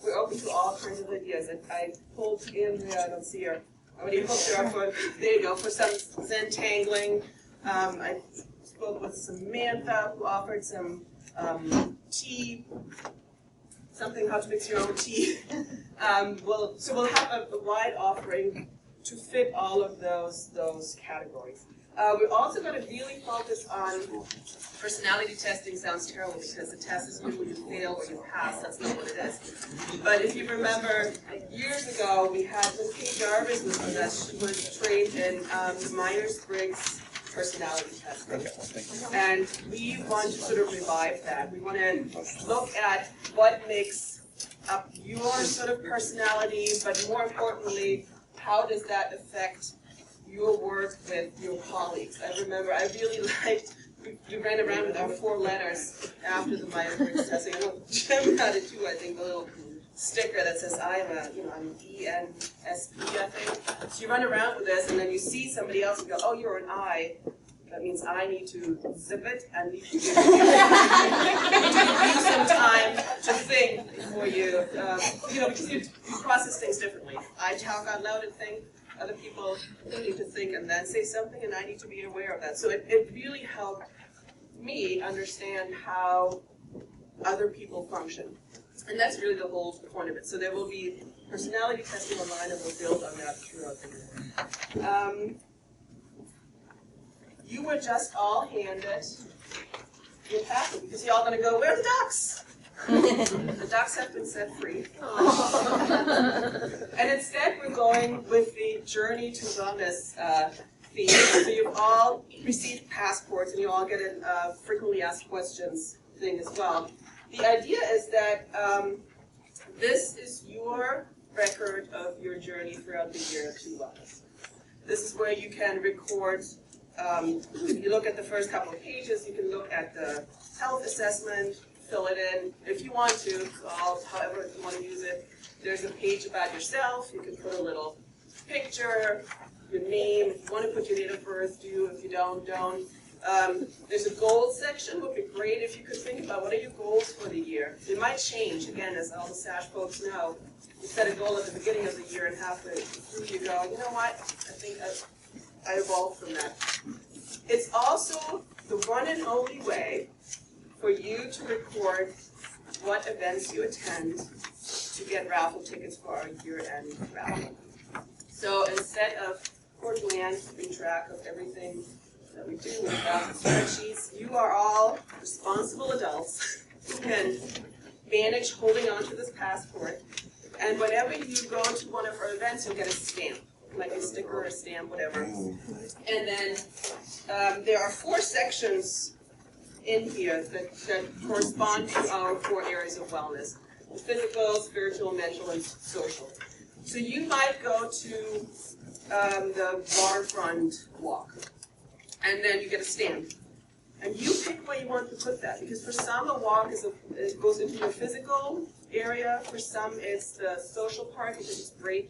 We're open to all kinds of ideas. And I pulled Andrea, I don't see her. I already hooked her up for, there you go, for some Zentangling. I spoke with Samantha, who offered some tea, something how to mix your own tea. So we'll have a wide offering to fit all of those categories. We're also going to really focus on personality testing. Sounds terrible because the test is when you fail or you pass. That's not what it is. But if you remember, years ago, we had when Kate Jarvis was with us. She was trained in the Myers-Briggs personality testing. And we want to sort of revive that. We want to look at what makes up your sort of personality, but more importantly, how does that affect your work with your colleagues. I remember I really liked, we ran around with our 4 letters after the Myers-Briggs testing. I know Jim had it too, I think, the little sticker that says I'm ENSP, I think. So you run around with this and then you see somebody else and go, oh, you're an I. That means I need to zip it and need to give you some time to think before you, because you process things differently. I talk out loud and think. Other people need to think and then say something, and I need to be aware of that. So it really helped me understand how other people function. And that's really the whole point of it. So there will be personality testing online, and we'll build on that throughout the year. You were just all handed your packet because you're all going to go, where are the ducks? The ducks have been set free. And instead we're going with the Journey to Wellness theme. So you've all received passports and you all get a frequently asked questions thing as well. The idea is that this is your record of your journey throughout the year to wellness. This is where you can record, if you look at the first couple of pages, you can look at the health assessment, fill it in if you want to, however you want to use it. There's a page about yourself. You can put a little picture, your name. If you want to put your date of birth, do. If you don't. There's a goals section. It would be great if you could think about what are your goals for the year. They might change, again, as all the SASH folks know. You set a goal at the beginning of the year and halfway through you go, you know what, I think I evolved from that. It's also the one and only way for you to record what events you attend to get raffle tickets for our year-end raffle. So instead of poor Joanne keeping track of everything that we do with raffle spreadsheets, you are all responsible adults who can manage holding on to this passport. And whenever you go to one of our events, you'll get a stamp, like a sticker or a stamp, whatever. And then there are 4 sections in here that correspond to our 4 areas of wellness: the physical, spiritual, mental, and social. So you might go to the waterfront walk, and then you get a stamp. And you pick where you want to put that, because for some a walk it goes into your physical area, for some it's the social part, because it's great,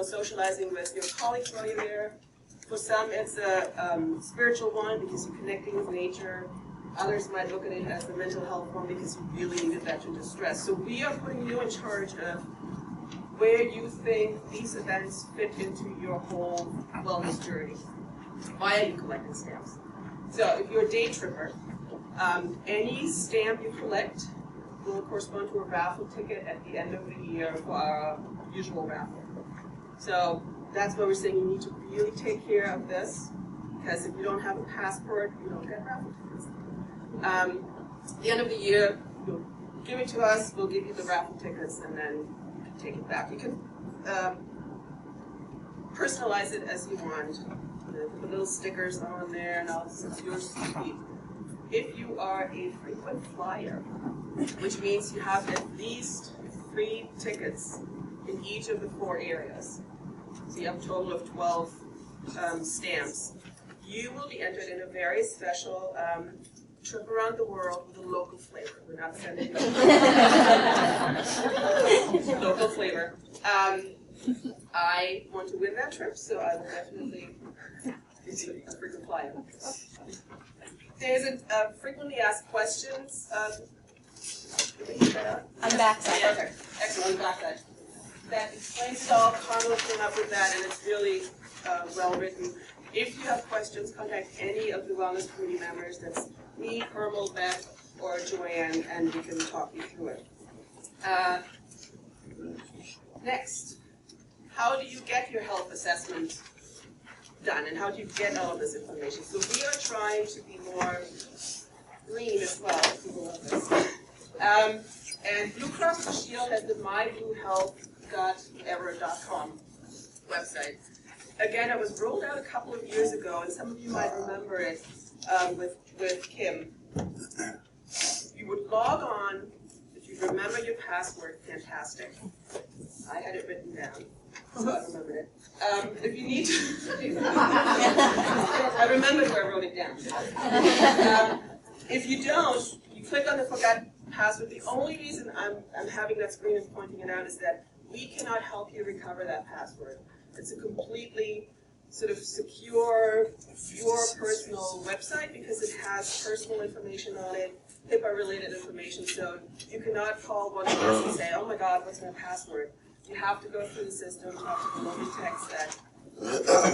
socializing with your colleagues while you're there. For some it's a spiritual one, because you're connecting with nature. Others might look at it as the mental health one, because you really needed that to distress. So we are putting you in charge of where you think these events fit into your whole wellness journey. via collecting stamps. So if you're a day tripper, any stamp you collect will correspond to a raffle ticket at the end of the year for our usual raffle. So that's why we're saying you need to really take care of this, because if you don't have a passport, you don't get raffle tickets. At the end of the year, you'll give it to us, we'll give you the raffle tickets, and then you can take it back. You can personalize it as you want. Put the little stickers on there, and all this is yours to keep. If you are a frequent flyer, which means you have at least 3 tickets in each of the 4 areas, so you have a total of 12 stamps, you will be entered in a very special trip around the world with a local flavor. We're not sending you local flavor. I want to win that trip, so I will definitely be a frequent flyer. There's a frequently asked questions. On the back side. Okay, excellent, on the back side. That explains it all. Carmel came up with that, and it's really well written. If you have questions, contact any of the Wellness Committee members. That's me, Carmel, Beth, or Joanne, and we can talk you through it. Next, how do you get your health assessment done, and how do you get all of this information? So we are trying to be more green as well. People love this. And Blue Cross Blue Shield has the mybluehealth.whatever.com website. Again, it was rolled out a couple of years ago, and some of you might remember it with Kim. You would log on. If you remember your password, fantastic. I had it written down, so I remembered it. If you need to, I remembered where I wrote it down. If you don't, you click on the forgot password. The only reason I'm having that screen and pointing it out is that we cannot help you recover that password. It's a completely sort of secure, your personal website because it has personal information on it, HIPAA-related information, so you cannot call one of us and say, oh my God, what's my password? You have to go through the system, talk to the local text that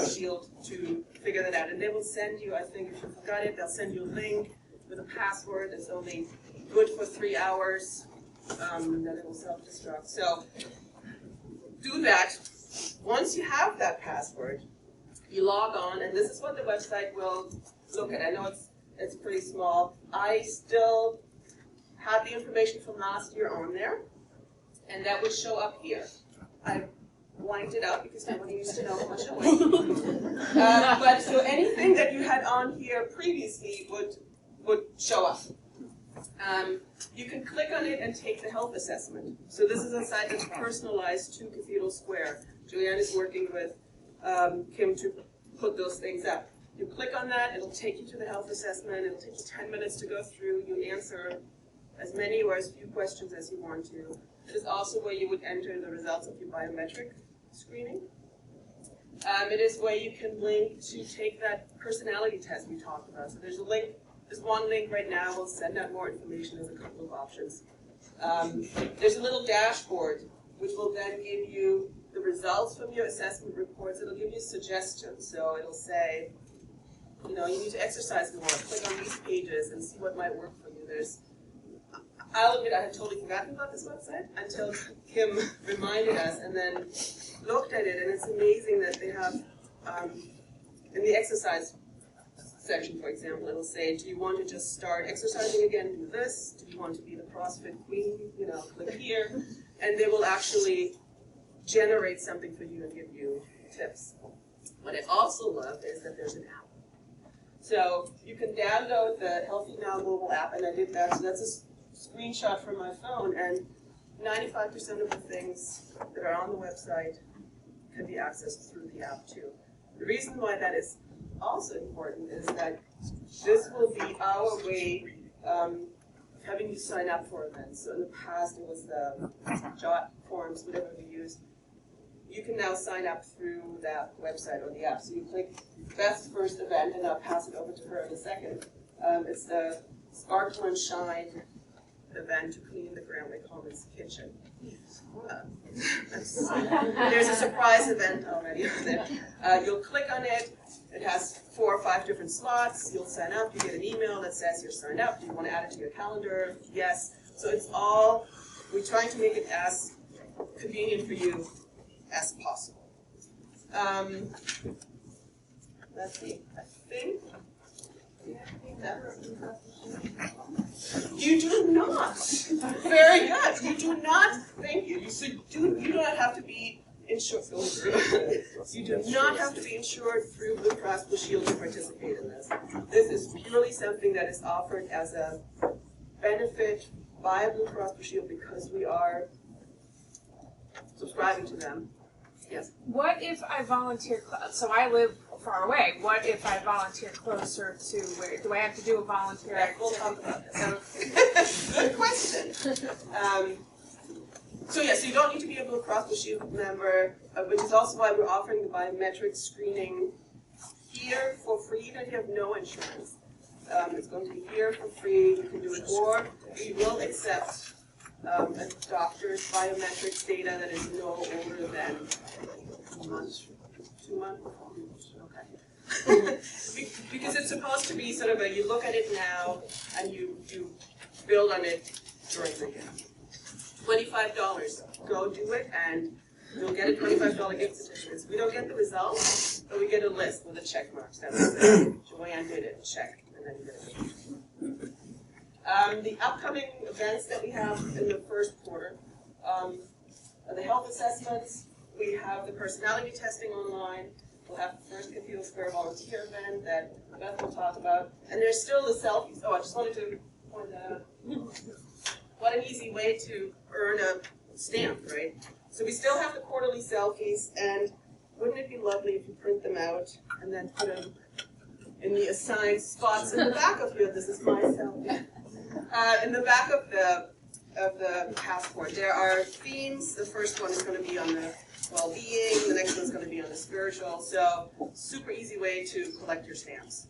Shield to figure that out. And they will send you, I think, if you forgot it, they'll send you a link with a password that's only good for 3 hours, and then it will self-destruct. So do that. Once you have that password, you log on, and this is what the website will look at. I know it's pretty small. I still had the information from last year on there, and that would show up here. I blanked it out because nobody used to know how much it was. But so anything that you had on here previously would show up. You can click on it and take the health assessment. So this is a site that's personalized to Cathedral Square. Julianne is working with Kim to put those things up. You click on that, it'll take you to the health assessment, it'll take you 10 minutes to go through, you answer as many or as few questions as you want to. It is also where you would enter the results of your biometric screening. It is where you can link to take that personality test we talked about. So there's a link, there's one link right now, we'll send out more information, there's a couple of options. There's a little dashboard which will then give you the results from your assessment reports. It'll give you suggestions, so it'll say, you know, you need to exercise more, click on these pages and see what might work for you. I'll admit I had totally forgotten about this website until Kim reminded us and then looked at it, and it's amazing that they have, in the exercise section, for example, it'll say, do you want to just start exercising again, do this? Do you want to be the CrossFit queen? You know, click here. And they will actually generate something for you and give you tips. What I also love is that there's an app. So you can download the Healthy Now mobile app, and I did that. So that's a screenshot from my phone, and 95% of the things that are on the website can be accessed through the app too. The reason why that is also important is that this will be our way of having you sign up for events. So in the past it was the JOT forms, whatever we used. You can now sign up through that website or the app. So you click Beth's first event, and I'll pass it over to her in a second. It's the Sparkle and Shine event to clean the Grantley Commons kitchen. There's a surprise event already on there. You'll click on it, It has 4 or 5 different slots. You'll sign up, you get an email that says you're signed up. Do you want to add it to your calendar? Yes. So it's all, we're trying to make it as convenient for you as possible. Let's see, I think. You do not. Very good. You do not. Thank you. You do not have to be insured. You do not have to be insured through Blue Cross Blue Shield to participate in this. This is purely something that is offered as a benefit by Blue Cross Blue Shield because we are subscribing to them. Yes. What if I volunteer? So I live far away. What if I volunteer closer to where? Do I have to do a volunteer activity? We'll talk about this. Good question. So you don't need to be a Blue Cross Blue Shield member, which is also why we're offering the biometric screening here for free, even if you have no insurance. It's going to be here for free. You can do it, or we will accept a doctor's biometrics data that is no older than 2 months. 2 months? Okay. Because it's supposed to be sort of you look at it now and you build on it during the year. $25. Go do it and you'll get a $25 gift certificate. We don't get the results, but we get a list with the check marks. That was it. Joanne did it, check, and then you get a gift. The upcoming events that we have in the first quarter are the health assessments. We have the personality testing online. We'll have the first Cathedral Square volunteer event that Beth will talk about. And there's still the selfies. Oh, I just wanted to point that out. What an easy way to earn a stamp, right? So we still have the quarterly selfies, and wouldn't it be lovely if you print them out and then put them in the assigned spots in the back of here? This is my selfie. In the back of the passport, there are themes. The first one is going to be on the well-being. The next one's going to be on the spiritual. So super easy way to collect your stamps.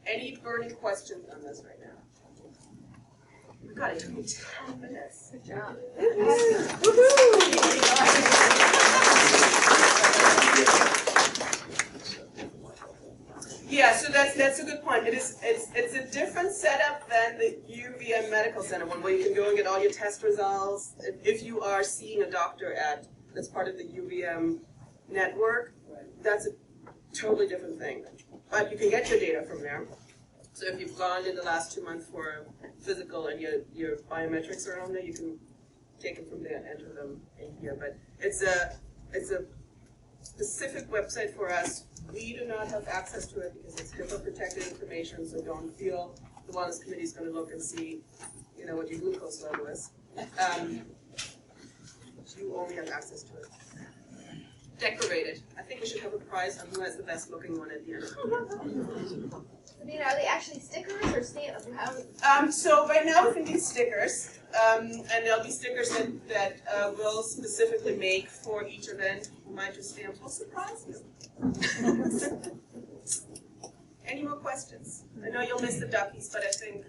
Any burning questions on this right now? We've got it. 10 minutes. Good job. Yeah, so that's a good point. It's a different setup than the UVM Medical Center one, where you can go and get all your test results. If you are seeing a doctor that's part of the UVM network, that's a totally different thing. But you can get your data from there. So if you've gone in the last 2 months for a physical and your biometrics are on there, you can take them from there and enter them in here. But it's a specific website for us. We do not have access to it because it's HIPAA protected information, so don't feel the Wellness Committee is going to look and see, what your glucose level is. You only have access to it. Decorated. I think we should have a prize on who has the best looking one at the end. I mean, are they actually stickers or stamps? So right now we're thinking stickers, and there'll be stickers that we'll specifically make for each event. We might do stamps. We'll surprise you. Any more questions? I know you'll miss the duckies, but I think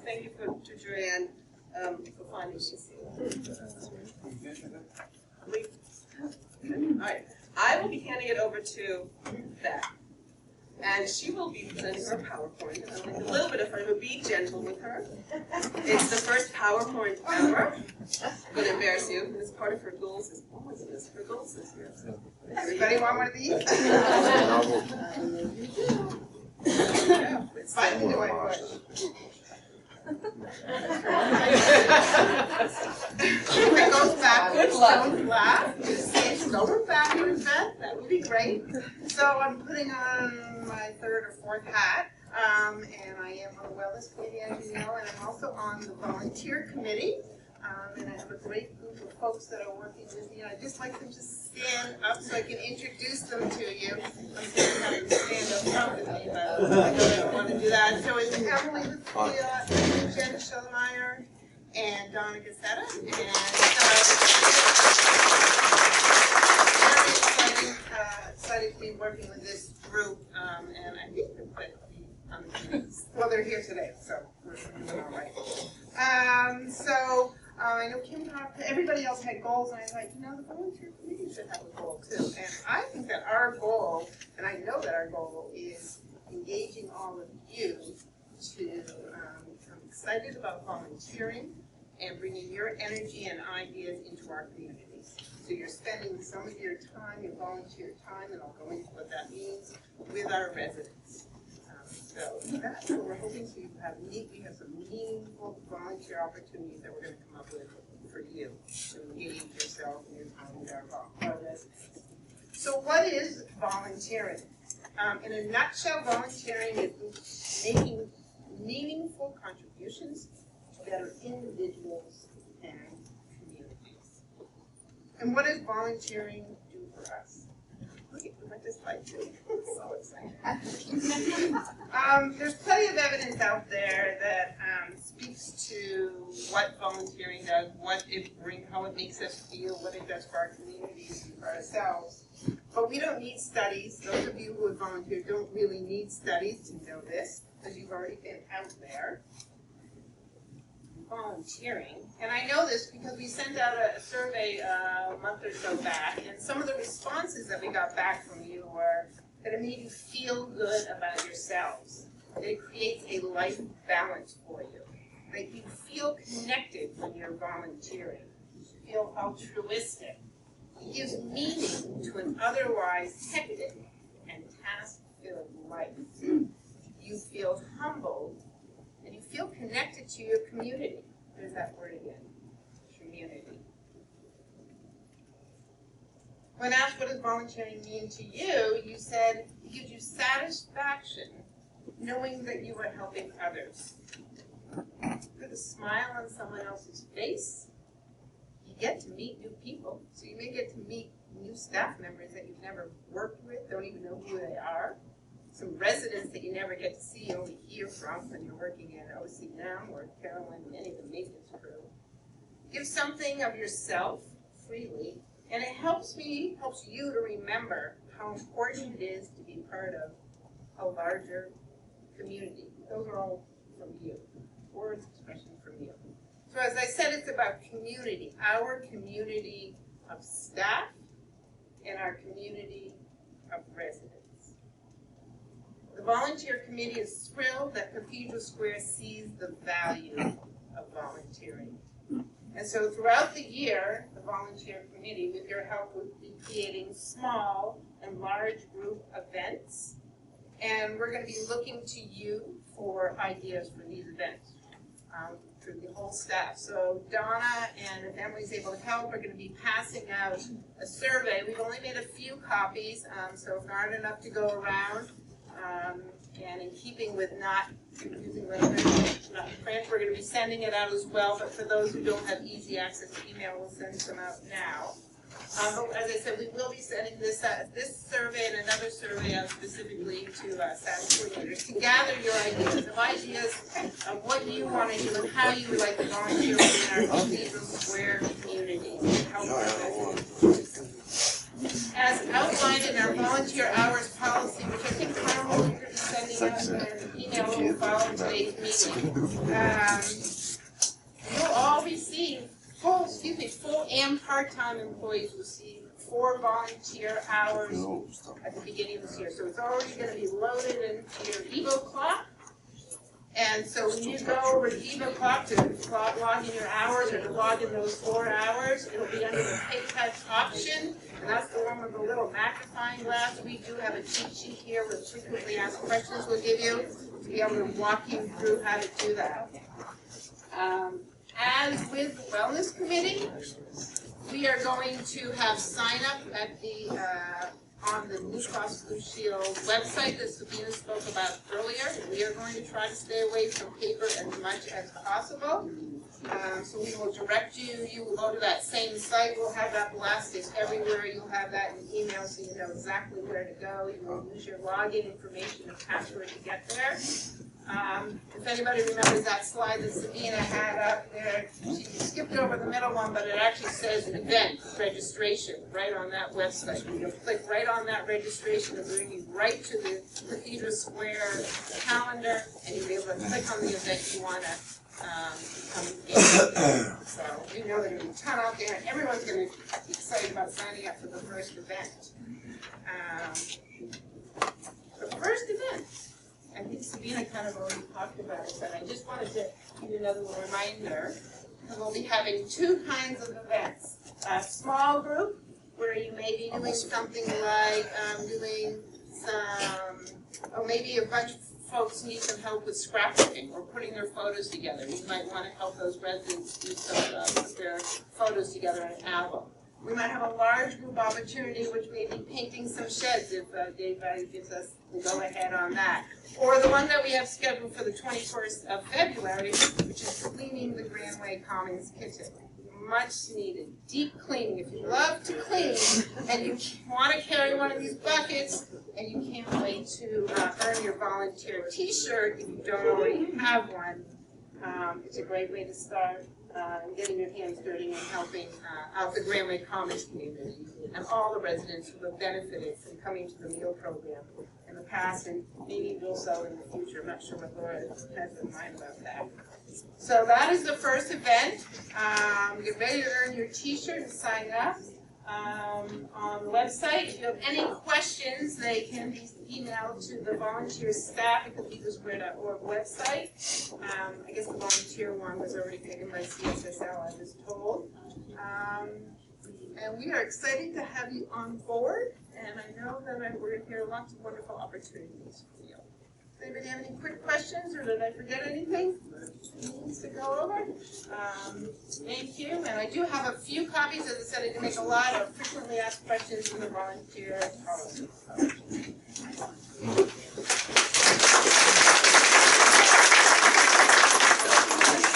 thank you to Joanne for finding these. All right, I will be handing it over to Beth. And she will be presenting her PowerPoint. And I'll make a little bit of fun, but be gentle with her. It's the first PowerPoint ever. I'm going to embarrass you. It's part of her goals. Oh my goodness, her goals this year. Everybody want one of these? Yeah, it's fine. It goes backwards, don't laugh. Just say it's going backwards, Beth. That would be great. So I'm putting on my 3rd or 4th hat, and I am on the Wellness Committee, as you know, and I'm also on the Volunteer Committee. And I have a great group of folks that are working with me. I'd just like them to stand up so I can introduce them to you. I'm going to have them stand up front with me, but I don't want to do that. So it's Emily Lucia, Jen Schellmeyer, and Donna Gazzetta. And very excited to be working with this group, and I think they're quite on the committee. Well, they're here today, so we're doing all right. I know Kim talked, everybody else had goals, and I was like, the volunteer committee should have a goal too. And I think that our goal, and I our goal is engaging all of you to become excited about volunteering and bringing your energy and ideas into our communities. So you're spending some of your time, your volunteer time, and I'll go into what that means, with our residents. So that's what we're hoping to have. We have some meaningful volunteer opportunities that we're going to come up with for you to engage yourself and your time with our residents. So what is volunteering? In a nutshell, volunteering is making meaningful contributions to better individuals and communities. And what does volunteering do for us? Look at, we went to slide 2. So excited. There's plenty of evidence out there that speaks to what volunteering does, what it brings, how it makes us feel, what it does for our communities and for ourselves. But we don't need studies. Those of you who have volunteered don't really need studies to know this, because you've already been out there volunteering. And I know this because we sent out a survey a month or so back, and some of the responses that we got back from you were that it made you feel good about yourselves. That it creates a life balance for you. That you feel connected when you're volunteering. You feel altruistic. It gives meaning to an otherwise hectic and task-filled life. You feel humbled, and you feel connected to your community. There's that word again, community. When asked what does volunteering mean to you, you said it gives you satisfaction knowing that you are helping others. Put a smile on someone else's face. You get to meet new people. So you may get to meet new staff members that you've never worked with, don't even know who they are. Some residents that you never get to see, you only hear from when you're working at OCM or Carolyn and any of the maintenance crew. Give something of yourself freely, and it helps you to remember how important it is to be part of a larger community. Those are all from you. Words, expressions from you. So as I said, it's about community, our community of staff and our community of residents. The volunteer committee is thrilled that Cathedral Square sees the value of volunteering. And so throughout the year, the volunteer committee, with your help, will be creating small and large group events. And we're going to be looking to you for ideas for these events through the whole staff. So Donna, and if Emily's able to help, are going to be passing out a survey. We've only made a few copies, so if there aren't enough to go around, and in keeping with not using print, we're going to be sending it out as well, but for those who don't have easy access to email, we'll send some out now. But as I said, we will be sending this survey and another survey out specifically to staff coordinators to gather your ideas of what you want to do and how you would like to volunteer within our Cathedral Square community to help our residents. As outlined in our volunteer hours policy, which I think Carmel will be sending out an email will follow today's meeting, you'll all receive full and part-time employees receive 4 volunteer hours at the beginning of this year. So it's already going to be loaded into your Evo clock. And so when you go over to Evo clock to log in your hours or to log in those 4 hours, it'll be under the pay touch option. And that's the one with the little magnifying glass. We do have a cheat sheet here with frequently asked questions we'll give you to be able to walk you through how to do that. As with the Wellness Committee, we are going to have sign up at the on the Blue Cross Blue Shield website that Sabina spoke about earlier. We are going to try to stay away from paper as much as possible. So we will direct you. You will go to that same site. We'll have that blasted everywhere. You'll have that in email so you know exactly where to go. You will use your login information and password to get there. If anybody remembers that slide that Sabina had up there, she skipped over the middle one, but it actually says event registration right on that website. You'll click right on that registration and bring you right to the Cathedral Square calendar, and you'll be able to click on the event you want to become engaged in. So you know there's going to be a ton out there, and everyone's going to be excited about signing up for the first event. have already talked about it, but I just wanted to give you another little reminder. We'll be having two kinds of events. A small group, where you may be doing something like doing some, or maybe a bunch of folks need some help with scrapbooking or putting their photos together. You might want to help those residents do some, put their photos together in an album. We might have a large group opportunity, which may be painting some sheds if Dave Valley gives us the go-ahead on that. Or the one that we have scheduled for the 21st of February, which is cleaning the Grandway Commons kitchen. Much needed. Deep cleaning. If you love to clean and you want to carry one of these buckets and you can't wait to earn your volunteer t-shirt if you don't already have one, it's a great way to start getting your hands dirty and helping out the Grandway Commons community and all the residents who have benefited from coming to the meal program in the past and maybe also in the future. I'm not sure what Laura has in mind about that. So that is the first event. Get ready to earn your t-shirt and sign up on the website. If you have any questions, they can be emailed to the volunteer staff at the beaversquare.org website. I guess the volunteer one was already taken by CSSL, I was told. And we are excited to have you on board, and I know that we're going to hear lots of wonderful opportunities for you. Does anybody have any quick questions, or did I forget anything needs to go over? Thank you, and I do have a few copies. As I said, I can make a lot of frequently asked questions from the volunteer.